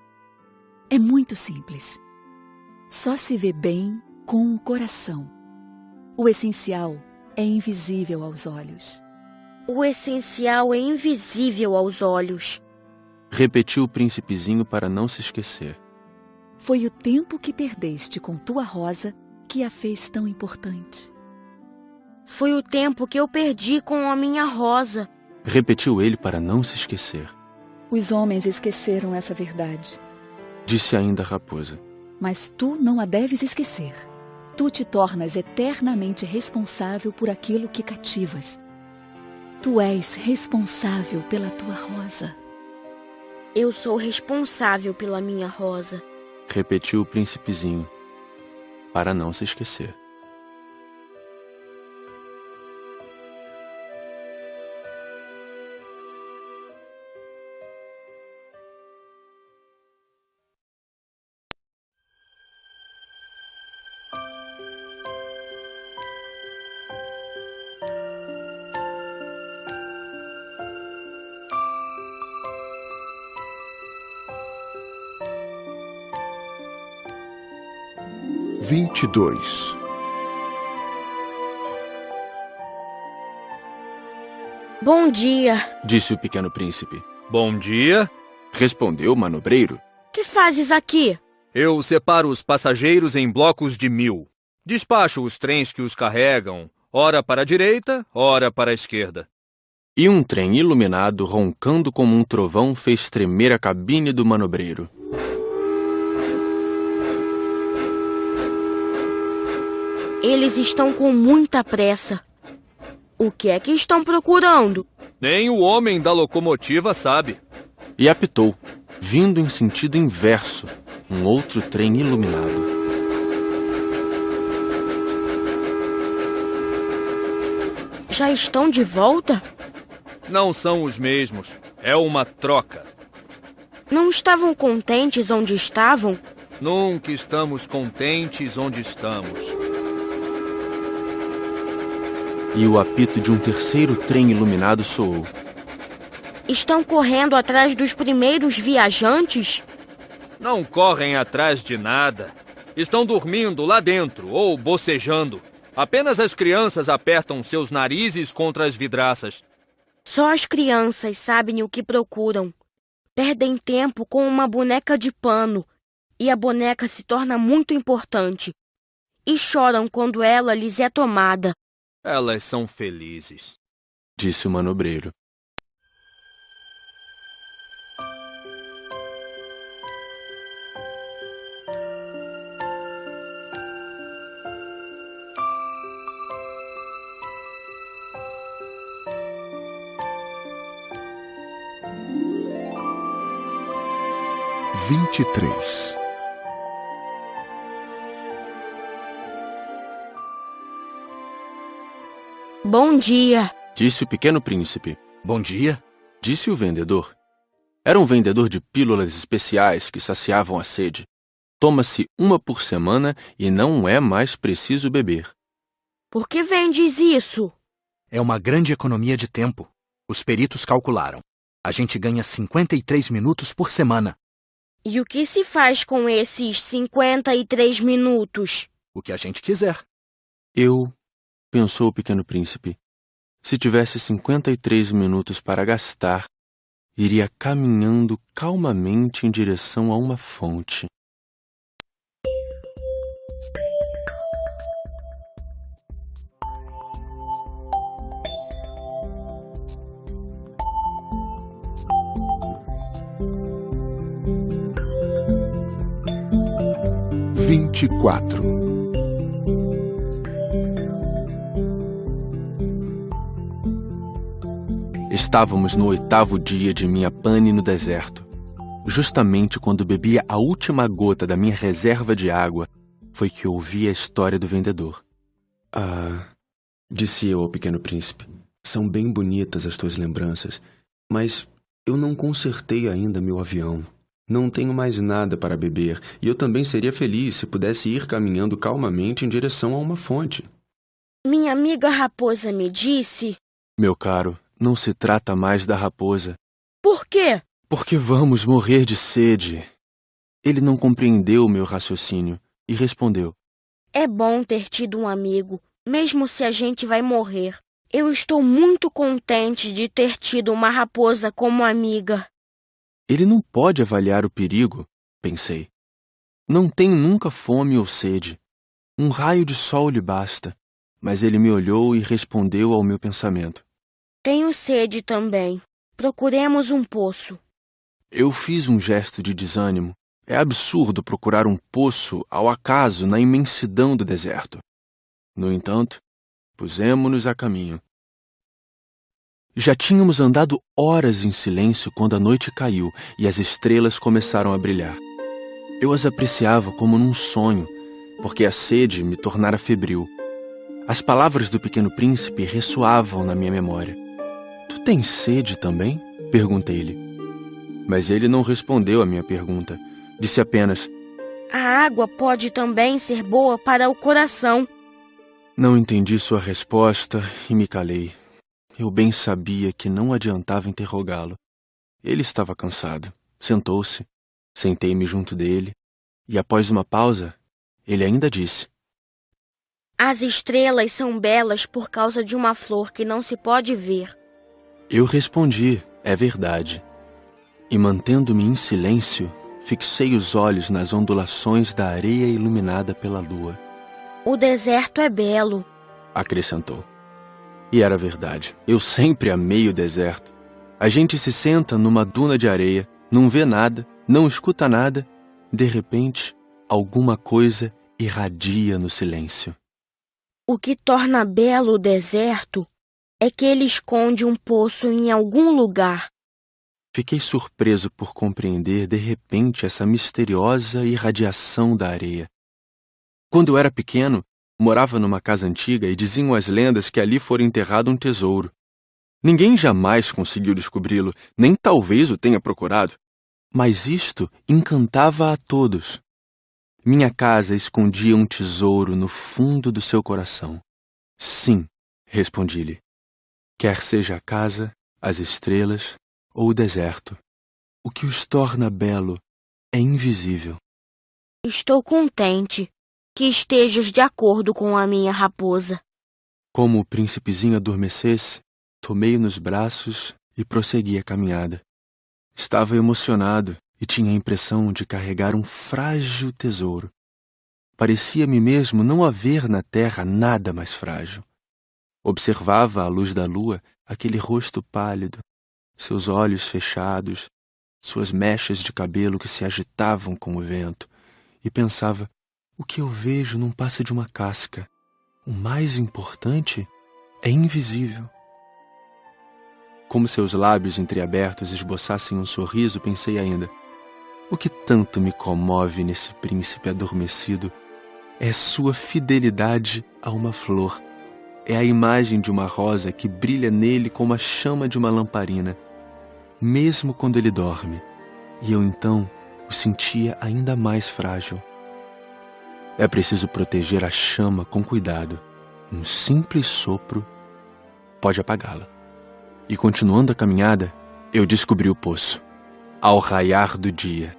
É muito simples. Só se vê bem com o coração. O essencial é invisível aos olhos. O essencial é invisível aos olhos, repetiu o príncipezinho para não se esquecer. Foi o tempo que perdeste com tua rosa que a fez tão importante. Foi o tempo que eu perdi com a minha rosa, repetiu ele para não se esquecer. Os homens esqueceram essa verdade, disse ainda a raposa. Mas tu não a deves esquecer. Tu te tornas eternamente responsável por aquilo que cativas. Tu és responsável pela tua rosa. Eu sou responsável pela minha rosa, repetiu o príncipezinho, para não se esquecer. Bom dia, disse o pequeno príncipe. Bom dia, respondeu o manobreiro. Que fazes aqui? Eu separo os passageiros em blocos de 1000. Despacho os trens que os carregam, ora para a direita, ora para a esquerda. E um trem iluminado, roncando como um trovão, fez tremer a cabine do manobreiro. Eles estão com muita pressa. O que é que estão procurando? Nem o homem da locomotiva sabe. E apitou, vindo em sentido inverso, um outro trem iluminado. Já estão de volta? Não são os mesmos. É uma troca. Não estavam contentes onde estavam? Nunca estamos contentes onde estamos. E o apito de um terceiro trem iluminado soou. Estão correndo atrás dos primeiros viajantes? Não correm atrás de nada. Estão dormindo lá dentro ou bocejando. Apenas as crianças apertam seus narizes contra as vidraças. Só as crianças sabem o que procuram. Perdem tempo com uma boneca de pano e a boneca se torna muito importante. E choram quando ela lhes é tomada. Elas são felizes, disse o manobreiro. Bom dia, disse o pequeno príncipe. Bom dia, disse o vendedor. Era um vendedor de pílulas especiais que saciavam a sede. Toma-se uma por semana e não é mais preciso beber. Por que vendes isso? É uma grande economia de tempo. Os peritos calcularam. A gente ganha 53 minutos por semana. E o que se faz com esses 53 minutos? O que a gente quiser. Pensou o pequeno príncipe, se tivesse 53 minutos para gastar, iria caminhando calmamente em direção a uma fonte. Estávamos no 8º dia de minha pane no deserto. Justamente quando bebia a última gota da minha reserva de água, foi que ouvi a história do vendedor. Disse eu ao pequeno príncipe, são bem bonitas as tuas lembranças, mas eu não consertei ainda meu avião. Não tenho mais nada para beber, e eu também seria feliz se pudesse ir caminhando calmamente em direção a uma fonte. Minha amiga raposa me disse... Meu caro, não se trata mais da raposa. Por quê? Porque vamos morrer de sede. Ele não compreendeu meu raciocínio e respondeu. É bom ter tido um amigo, mesmo se a gente vai morrer. Eu estou muito contente de ter tido uma raposa como amiga. Ele não pode avaliar o perigo, pensei. Não tenho nunca fome ou sede. Um raio de sol lhe basta. Mas ele me olhou e respondeu ao meu pensamento. Tenho sede também. Procuremos um poço. Eu fiz um gesto de desânimo. É absurdo procurar um poço ao acaso na imensidão do deserto. No entanto, pusemo-nos a caminho. Já tínhamos andado horas em silêncio quando a noite caiu e as estrelas começaram a brilhar. Eu as apreciava como num sonho, porque a sede me tornara febril. As palavras do pequeno príncipe ressoavam na minha memória. Tu tens sede também? Perguntei-lhe. Mas ele não respondeu à minha pergunta. Disse apenas: A água pode também ser boa para o coração. Não entendi sua resposta e me calei. Eu bem sabia que não adiantava interrogá-lo. Ele estava cansado. Sentou-se. Sentei-me junto dele. E após uma pausa, ele ainda disse: As estrelas são belas por causa de uma flor que não se pode ver. Eu respondi: é verdade. E mantendo-me em silêncio, fixei os olhos nas ondulações da areia iluminada pela lua. O deserto é belo, acrescentou. E era verdade. Eu sempre amei o deserto. A gente se senta numa duna de areia, não vê nada, não escuta nada. De repente, alguma coisa irradia no silêncio. O que torna belo o deserto é que ele esconde um poço em algum lugar. Fiquei surpreso por compreender de repente essa misteriosa irradiação da areia. Quando eu era pequeno, morava numa casa antiga e diziam as lendas que ali fora enterrado um tesouro. Ninguém jamais conseguiu descobri-lo, nem talvez o tenha procurado. Mas isto encantava a todos. Minha casa escondia um tesouro no fundo do seu coração. Sim, respondi-lhe. Quer seja a casa, as estrelas ou o deserto, o que os torna belo é invisível. Estou contente que estejas de acordo com a minha raposa. Como o príncipezinho adormecesse, tomei-o nos braços e prossegui a caminhada. Estava emocionado e tinha a impressão de carregar um frágil tesouro. Parecia-me mesmo não haver na terra nada mais frágil. Observava à luz da lua aquele rosto pálido, seus olhos fechados, suas mechas de cabelo que se agitavam com o vento, e pensava: o que eu vejo não passa de uma casca. O mais importante é invisível. Como seus lábios entreabertos esboçassem um sorriso, pensei ainda: o que tanto me comove nesse príncipe adormecido é sua fidelidade a uma flor. É a imagem de uma rosa que brilha nele como a chama de uma lamparina, mesmo quando ele dorme, e eu então o sentia ainda mais frágil. É preciso proteger a chama com cuidado. Um simples sopro pode apagá-la. E continuando a caminhada, eu descobri o poço, ao raiar do dia.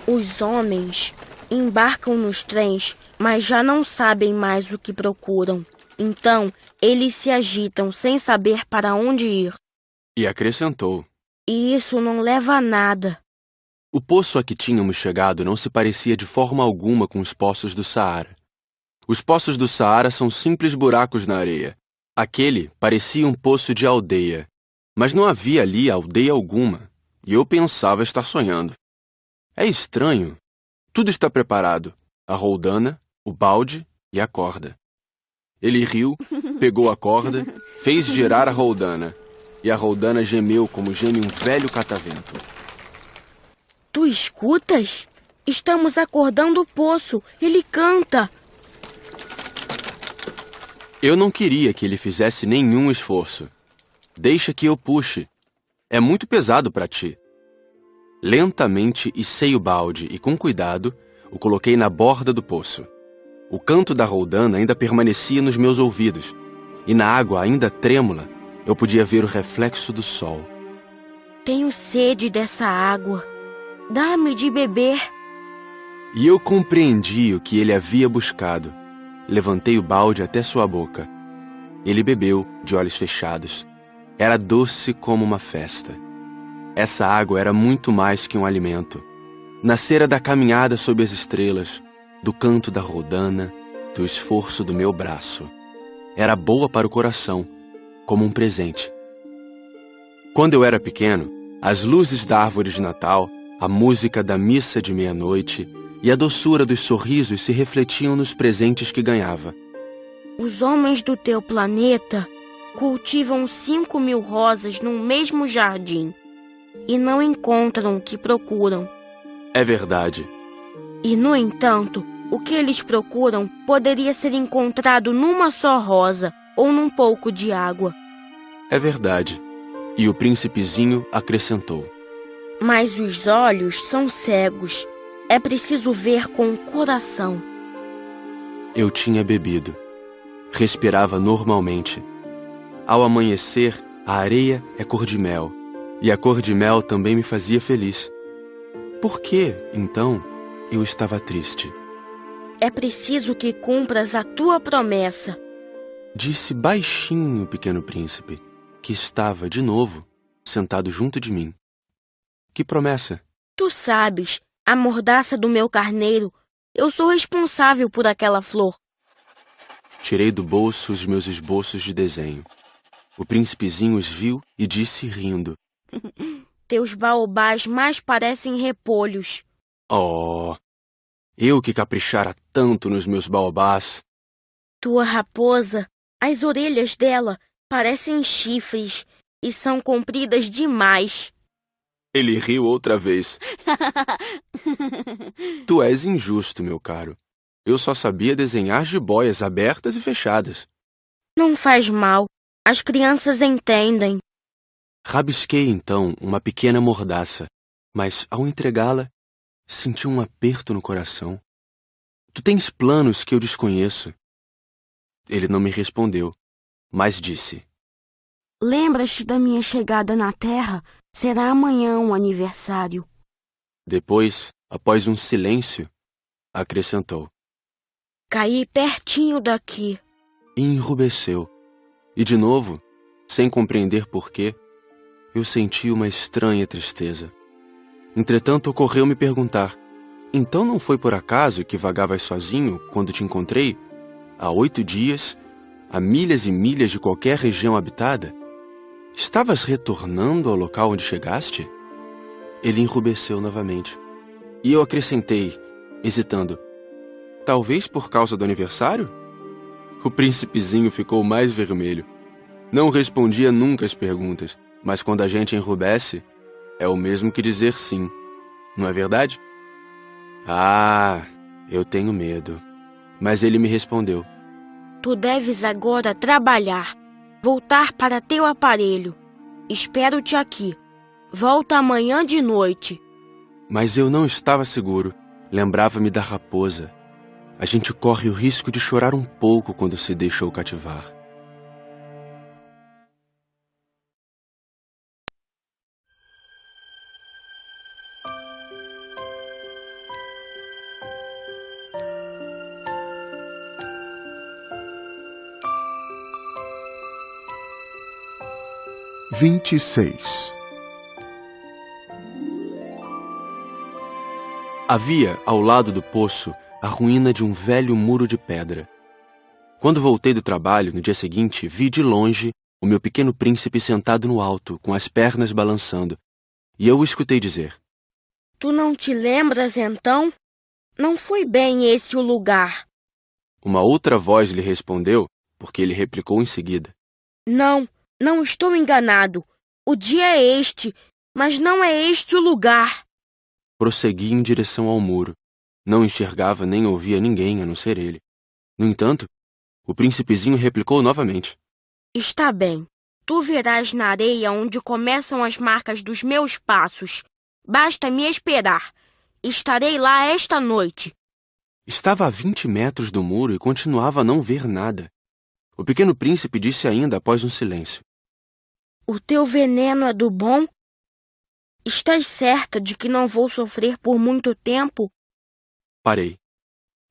Os homens embarcam nos trens, mas já não sabem mais o que procuram. Então, eles se agitam sem saber para onde ir. E acrescentou: E isso não leva a nada. O poço a que tínhamos chegado não se parecia de forma alguma com os poços do Saara. Os poços do Saara são simples buracos na areia. Aquele parecia um poço de aldeia, mas não havia ali aldeia alguma, e eu pensava estar sonhando. É estranho. Tudo está preparado: a roldana, o balde e a corda. Ele riu, pegou a corda, fez girar a roldana, e a roldana gemeu como geme um velho catavento. Tu escutas? Estamos acordando o poço. Ele canta. Eu não queria que ele fizesse nenhum esforço. Deixa que eu puxe. É muito pesado para ti. Lentamente içei o balde e, com cuidado, o coloquei na borda do poço. O canto da roldana ainda permanecia nos meus ouvidos, e na água ainda trêmula, eu podia ver o reflexo do sol. Tenho sede dessa água. Dá-me de beber. E eu compreendi o que ele havia buscado. Levantei o balde até sua boca. Ele bebeu, de olhos fechados. Era doce como uma festa. Essa água era muito mais que um alimento. Nascera da caminhada sob as estrelas, do canto da roldana, do esforço do meu braço. Era boa para o coração, como um presente. Quando eu era pequeno, as luzes da árvore de Natal, a música da missa de meia-noite e a doçura dos sorrisos se refletiam nos presentes que ganhava. Os homens do teu planeta cultivam 5.000 rosas no mesmo jardim e não encontram o que procuram. É verdade. E, no entanto, o que eles procuram poderia ser encontrado numa só rosa ou num pouco de água. É verdade. E o príncipezinho acrescentou: Mas os olhos são cegos. É preciso ver com o coração. Eu tinha bebido. Respirava normalmente. Ao amanhecer, a areia é cor de mel. E a cor de mel também me fazia feliz. Por que, então, eu estava triste? É preciso que cumpras a tua promessa. Disse baixinho o pequeno príncipe, que estava, de novo, sentado junto de mim. Que promessa? Tu sabes, a mordaça do meu carneiro. Eu sou responsável por aquela flor. Tirei do bolso os meus esboços de desenho. O príncipezinho os viu e disse rindo: Teus baobás mais parecem repolhos. Oh, eu que caprichara tanto nos meus baobás. Tua raposa, as orelhas dela parecem chifres e são compridas demais. Ele riu outra vez. Tu és injusto, meu caro. Eu só sabia desenhar jiboias abertas e fechadas. Não faz mal. As crianças entendem. Rabisquei, então, uma pequena mordaça, mas, ao entregá-la, senti um aperto no coração. Tu tens planos que eu desconheço. Ele não me respondeu, mas disse: Lembras-te da minha chegada na Terra? Será amanhã um aniversário. Depois, após um silêncio, acrescentou: Caí pertinho daqui. E enrubesceu. E de novo, sem compreender porquê, eu senti uma estranha tristeza. Entretanto, ocorreu-me perguntar: então não foi por acaso que vagavas sozinho quando te encontrei, há 8 dias, a milhas e milhas de qualquer região habitada? Estavas retornando ao local onde chegaste? Ele enrubesceu novamente. E eu acrescentei, hesitando: talvez por causa do aniversário? O príncipezinho ficou mais vermelho. Não respondia nunca às perguntas, mas quando a gente enrubesce, é o mesmo que dizer sim. Não é verdade? Ah, eu tenho medo. Mas ele me respondeu: Tu deves agora trabalhar, voltar para teu aparelho. Espero-te aqui. Volta amanhã de noite. Mas eu não estava seguro. Lembrava-me da raposa. A gente corre o risco de chorar um pouco quando se deixou cativar. Havia, ao lado do poço, a ruína de um velho muro de pedra. Quando voltei do trabalho, no dia seguinte, vi de longe o meu pequeno príncipe sentado no alto, com as pernas balançando, e eu o escutei dizer: Tu não te lembras, então? Não foi bem esse o lugar. Uma outra voz lhe respondeu, porque ele replicou em seguida: Não estou enganado. O dia é este, mas não é este o lugar. Prossegui em direção ao muro. Não enxergava nem ouvia ninguém a não ser ele. No entanto, o príncipezinho replicou novamente: Está bem. Tu verás na areia onde começam as marcas dos meus passos. Basta me esperar. Estarei lá esta noite. Estava a 20 metros do muro e continuava a não ver nada. O pequeno príncipe disse ainda após um silêncio: O teu veneno é do bom? Estás certa de que não vou sofrer por muito tempo? Parei,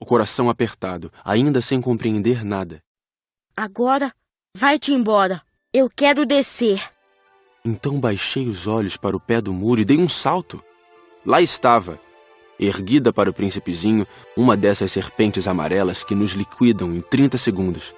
o coração apertado, ainda sem compreender nada. Agora, vai-te embora. Eu quero descer. Então baixei os olhos para o pé do muro e dei um salto. Lá estava, erguida para o príncipezinho, uma dessas serpentes amarelas que nos liquidam em 30 segundos.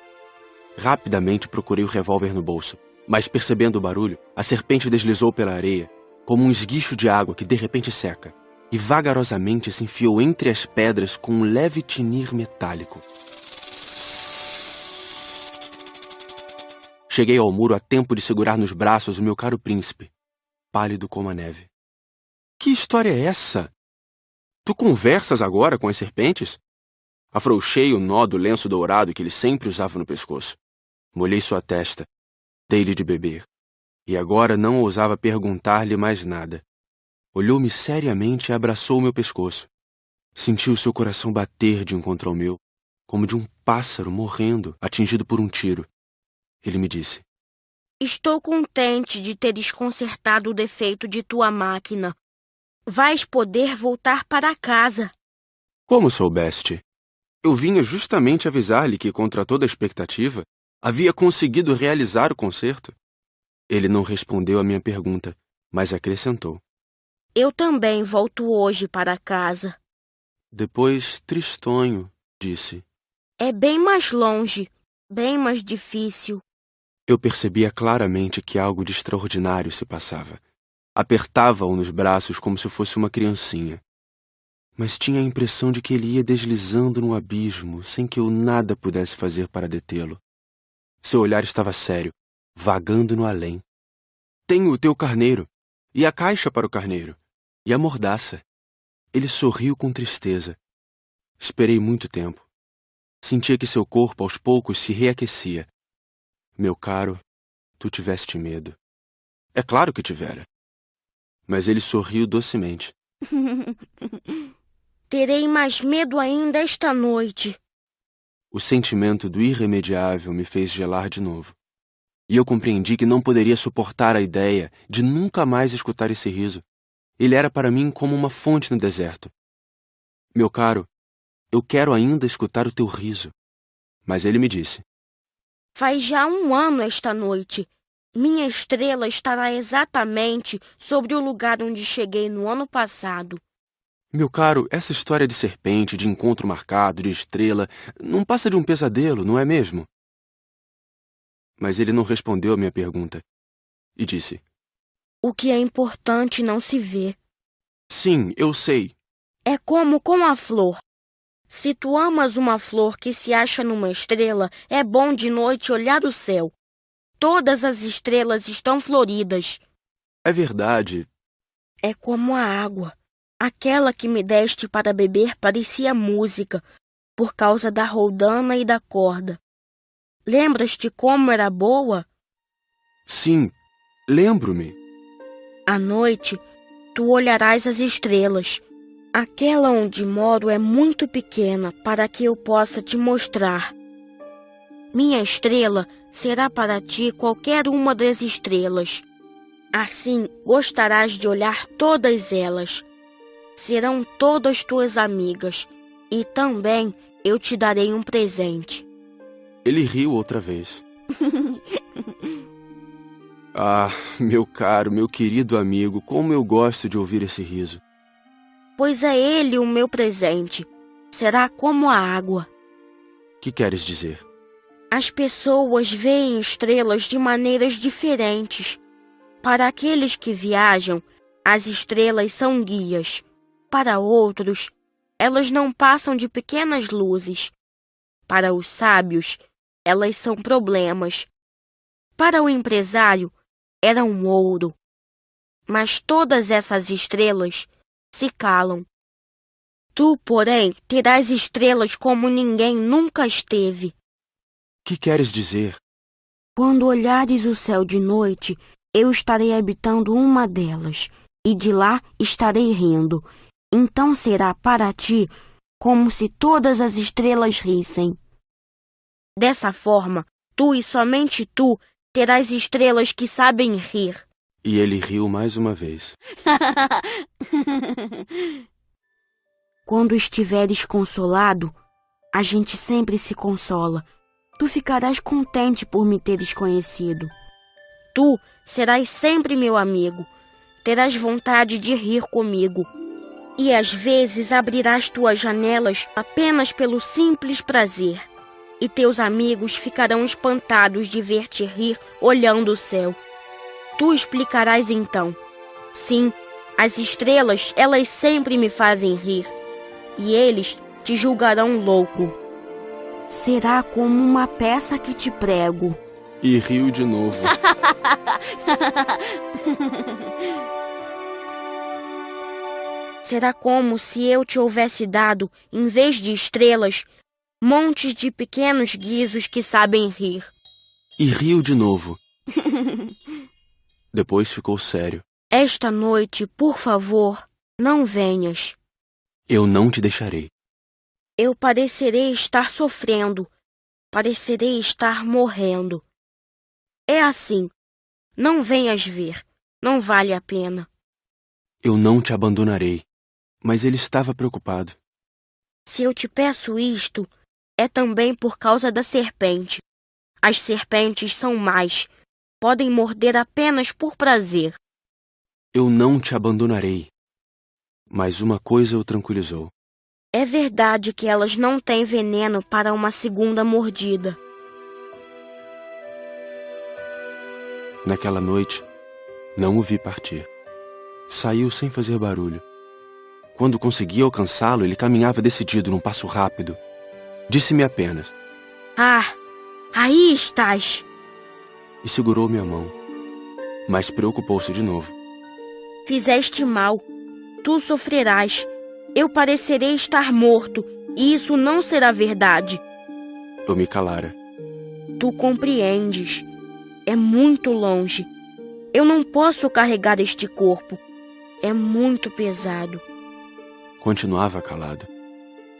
Rapidamente procurei o revólver no bolso, mas percebendo o barulho, a serpente deslizou pela areia, como um esguicho de água que de repente seca, e vagarosamente se enfiou entre as pedras com um leve tinir metálico. Cheguei ao muro a tempo de segurar nos braços o meu caro príncipe, pálido como a neve. Que história é essa? Tu conversas agora com as serpentes? Afrouxei o nó do lenço dourado que ele sempre usava no pescoço. Molhei sua testa, dei-lhe de beber, e agora não ousava perguntar-lhe mais nada. Olhou-me seriamente e abraçou o meu pescoço. Senti o seu coração bater de encontro ao meu, como de um pássaro morrendo, atingido por um tiro. Ele me disse: Estou contente de teres consertado o defeito de tua máquina. Vais poder voltar para casa. Como soubeste? Eu vinha justamente avisar-lhe que, contra toda a expectativa, havia conseguido realizar o concerto. Ele não respondeu à minha pergunta, mas acrescentou: Eu também volto hoje para casa. Depois, tristonho, disse: É bem mais longe, bem mais difícil. Eu percebia claramente que algo de extraordinário se passava. Apertava-o nos braços como se fosse uma criancinha. Mas tinha a impressão de que ele ia deslizando no abismo, sem que eu nada pudesse fazer para detê-lo. Seu olhar estava sério, vagando no além. Tenho o teu carneiro, E a caixa para o carneiro? E a mordaça? Ele sorriu com tristeza. Esperei muito tempo. Sentia que seu corpo aos poucos se reaquecia. Meu caro, tu tiveste medo. É claro que tivera. Mas ele sorriu docemente. Terei mais medo ainda esta noite. O sentimento do irremediável me fez gelar de novo. E eu compreendi que não poderia suportar a ideia de nunca mais escutar esse riso. Ele era para mim como uma fonte no deserto. Meu caro, eu quero ainda escutar o teu riso. Mas ele me disse: Faz já 1 ano esta noite. Minha estrela estará exatamente sobre o lugar onde cheguei no ano passado. Meu caro, essa história de serpente, de encontro marcado, de estrela, não passa de um pesadelo, não é mesmo? Mas ele não respondeu a minha pergunta. E disse: O que é importante não se vê. Sim, eu sei. É como com a flor. Se tu amas uma flor que se acha numa estrela, é bom de noite olhar o céu. Todas as estrelas estão floridas. É verdade. É como a água. Aquela que me deste para beber parecia música, por causa da roldana e da corda. Lembras-te como era boa? Sim, lembro-me. À noite, tu olharás as estrelas. Aquela onde moro é muito pequena para que eu possa te mostrar. Minha estrela será para ti qualquer uma das estrelas. Assim, gostarás de olhar todas elas. Serão todas tuas amigas. E também eu te darei um presente. Ele riu outra vez. Ah, meu caro, meu querido amigo, como eu gosto de ouvir esse riso. Pois é ele o meu presente. Será como a água. Que queres dizer? As pessoas veem estrelas de maneiras diferentes. Para aqueles que viajam, as estrelas são guias. Para outros, elas não passam de pequenas luzes. Para os sábios, elas são problemas. Para o empresário, eram ouro. Mas todas essas estrelas se calam. Tu, porém, terás estrelas como ninguém nunca esteve. Que queres dizer? Quando olhares o céu de noite, eu estarei habitando uma delas, e de lá estarei rindo. Então será para ti como se todas as estrelas rissem. Dessa forma, tu e somente tu terás estrelas que sabem rir. E ele riu mais uma vez. Quando estiveres consolado, a gente sempre se consola. Tu ficarás contente por me teres conhecido. Tu serás sempre meu amigo. Terás vontade de rir comigo. E às vezes abrirás tuas janelas apenas pelo simples prazer. E teus amigos ficarão espantados de ver-te rir olhando o céu. Tu explicarás então: sim, as estrelas, elas sempre me fazem rir. E eles te julgarão louco. Será como uma peça que te prego. E riu de novo. Será como se eu te houvesse dado, em vez de estrelas, montes de pequenos guizos que sabem rir. E riu de novo. Depois ficou sério. Esta noite, por favor, não venhas. Eu não te deixarei. Eu parecerei estar sofrendo. Parecerei estar morrendo. É assim. Não venhas ver. Não vale a pena. Eu não te abandonarei. Mas ele estava preocupado. Se eu te peço isto, é também por causa da serpente. As serpentes são más. Podem morder apenas por prazer. Eu não te abandonarei. Mas uma coisa o tranquilizou. É verdade que elas não têm veneno para uma segunda mordida. Naquela noite, não o vi partir. Saiu sem fazer barulho. Quando consegui alcançá-lo, ele caminhava decidido num passo rápido. Disse-me apenas: Ah, aí estás! E segurou minha mão. Mas preocupou-se de novo. Fizeste mal. Tu sofrerás. Eu parecerei estar morto, e isso não será verdade. Eu me calara. Tu compreendes. É muito longe. Eu não posso carregar este corpo. É muito pesado. Continuava calado.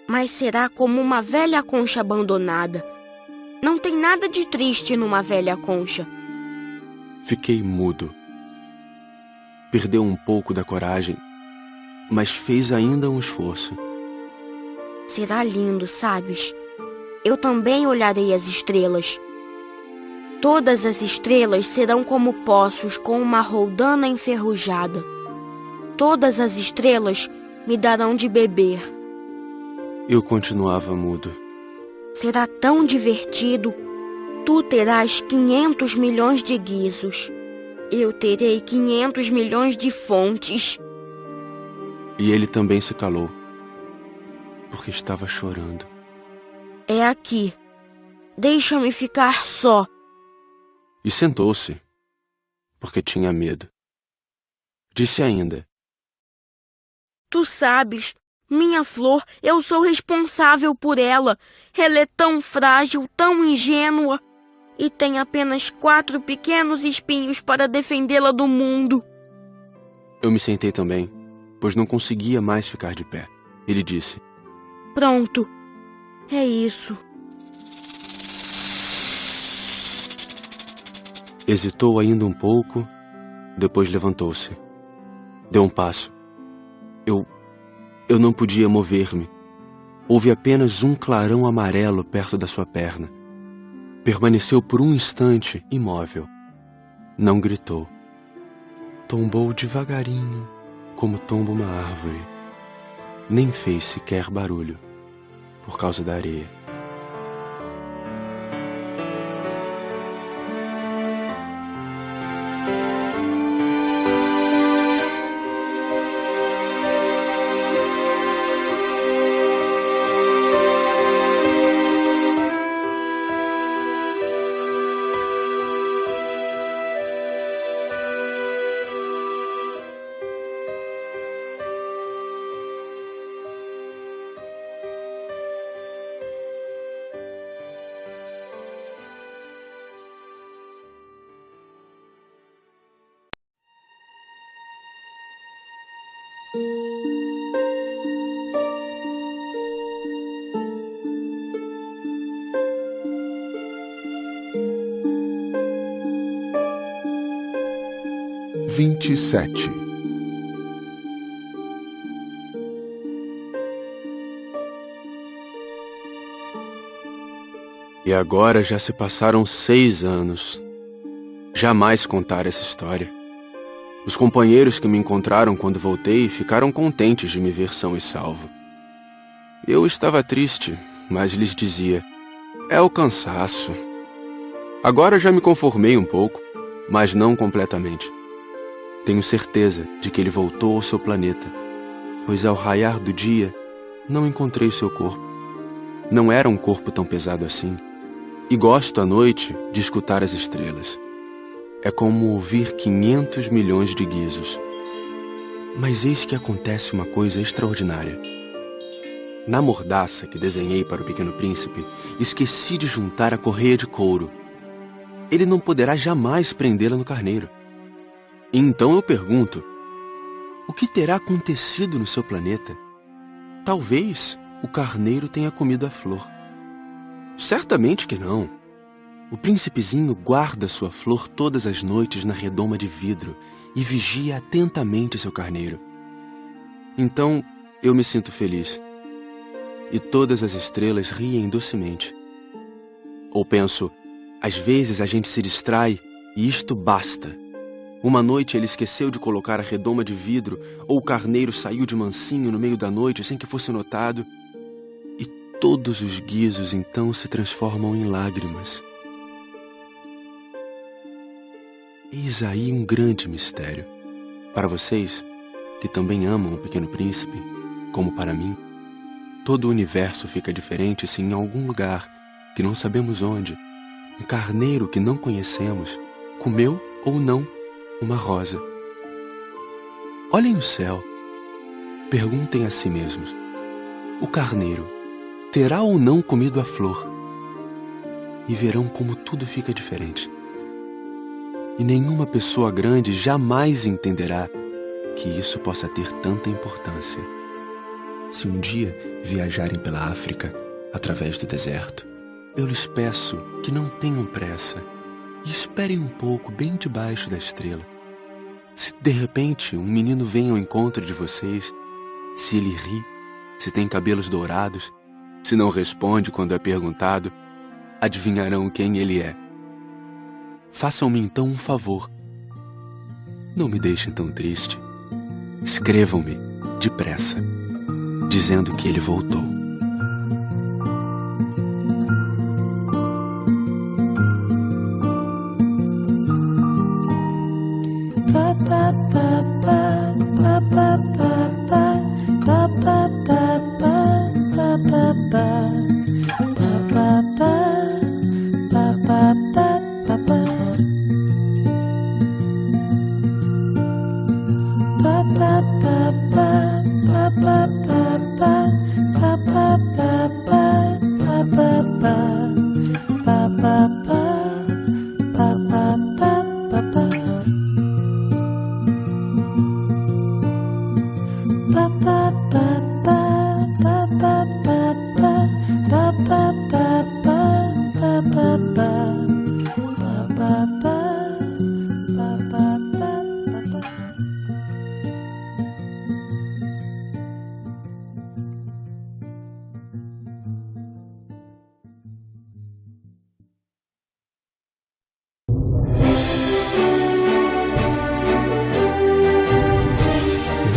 Mas será como uma velha concha abandonada. Não tem nada de triste numa velha concha. Fiquei mudo. Perdeu um pouco da coragem, mas fez ainda um esforço. Será lindo, sabes? Eu também olharei as estrelas. Todas as estrelas serão como poços com uma roldana enferrujada. Todas as estrelas me darão de beber. Eu continuava mudo. Será tão divertido. Tu terás 500 milhões de guizos. Eu terei 500 milhões de fontes. E ele também se calou, porque estava chorando. É aqui. Deixa-me ficar só. E sentou-se, porque tinha medo. Disse ainda: Tu sabes, minha flor, eu sou responsável por ela. Ela é tão frágil, tão ingênua, e tem apenas 4 pequenos espinhos para defendê-la do mundo. Eu me sentei também, pois não conseguia mais ficar de pé. Ele disse: Pronto, é isso. Hesitou ainda um pouco, depois levantou-se. Deu um passo. Eu não podia mover-me. Houve apenas um clarão amarelo perto da sua perna. Permaneceu por um instante imóvel. Não gritou. Tombou devagarinho, como tomba uma árvore. Nem fez sequer barulho, por causa da areia. E agora já se passaram 6 anos. Jamais contar essa história. Os companheiros que me encontraram quando voltei ficaram contentes de me ver são e salvo. Eu estava triste, mas lhes dizia: é o cansaço. Agora já me conformei um pouco, mas não completamente. Tenho certeza de que ele voltou ao seu planeta, pois ao raiar do dia não encontrei seu corpo. Não era um corpo tão pesado assim. E gosto à noite de escutar as estrelas. É como ouvir 500 milhões de guizos. Mas eis que acontece uma coisa extraordinária. Na mordaça que desenhei para o Pequeno Príncipe, esqueci de juntar a correia de couro. Ele não poderá jamais prendê-la no carneiro. E então eu pergunto: o que terá acontecido no seu planeta? Talvez o carneiro tenha comido a flor. Certamente que não. O príncipezinho guarda sua flor todas as noites na redoma de vidro e vigia atentamente seu carneiro. Então eu me sinto feliz. E todas as estrelas riem docemente. Ou penso: às vezes a gente se distrai e isto basta. Uma noite ele esqueceu de colocar a redoma de vidro, ou o carneiro saiu de mansinho no meio da noite sem que fosse notado. E todos os guizos então se transformam em lágrimas. Eis aí um grande mistério. Para vocês, que também amam o Pequeno Príncipe, como para mim, todo o universo fica diferente se em algum lugar, que não sabemos onde, um carneiro que não conhecemos comeu ou não uma rosa. Olhem o céu. Perguntem a si mesmos: o carneiro terá ou não comido a flor? E verão como tudo fica diferente. E nenhuma pessoa grande jamais entenderá que isso possa ter tanta importância. Se um dia viajarem pela África, através do deserto, eu lhes peço que não tenham pressa e esperem um pouco bem debaixo da estrela. Se de repente um menino vem ao encontro de vocês, se ele ri, se tem cabelos dourados, se não responde quando é perguntado, adivinharão quem ele é. Façam-me então um favor. Não me deixem tão triste. Escrevam-me depressa, dizendo que ele voltou.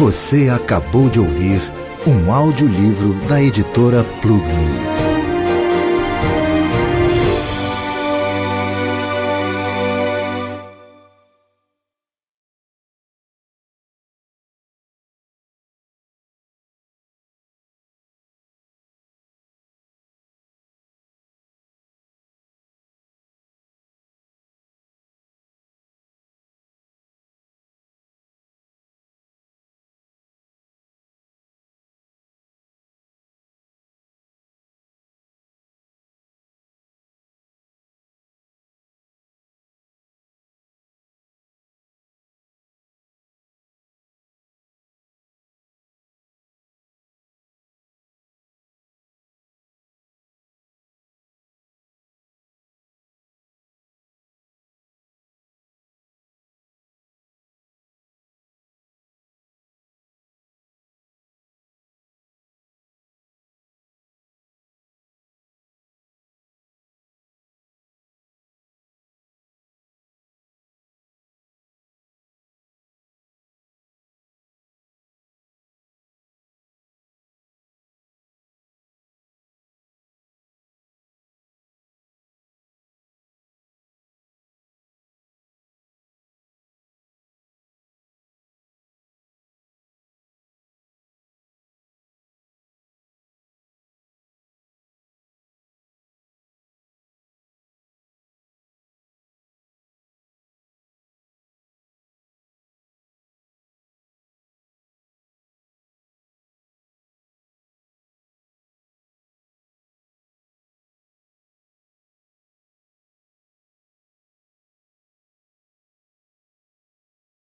Você acabou de ouvir um audiolivro da editora Plug Me.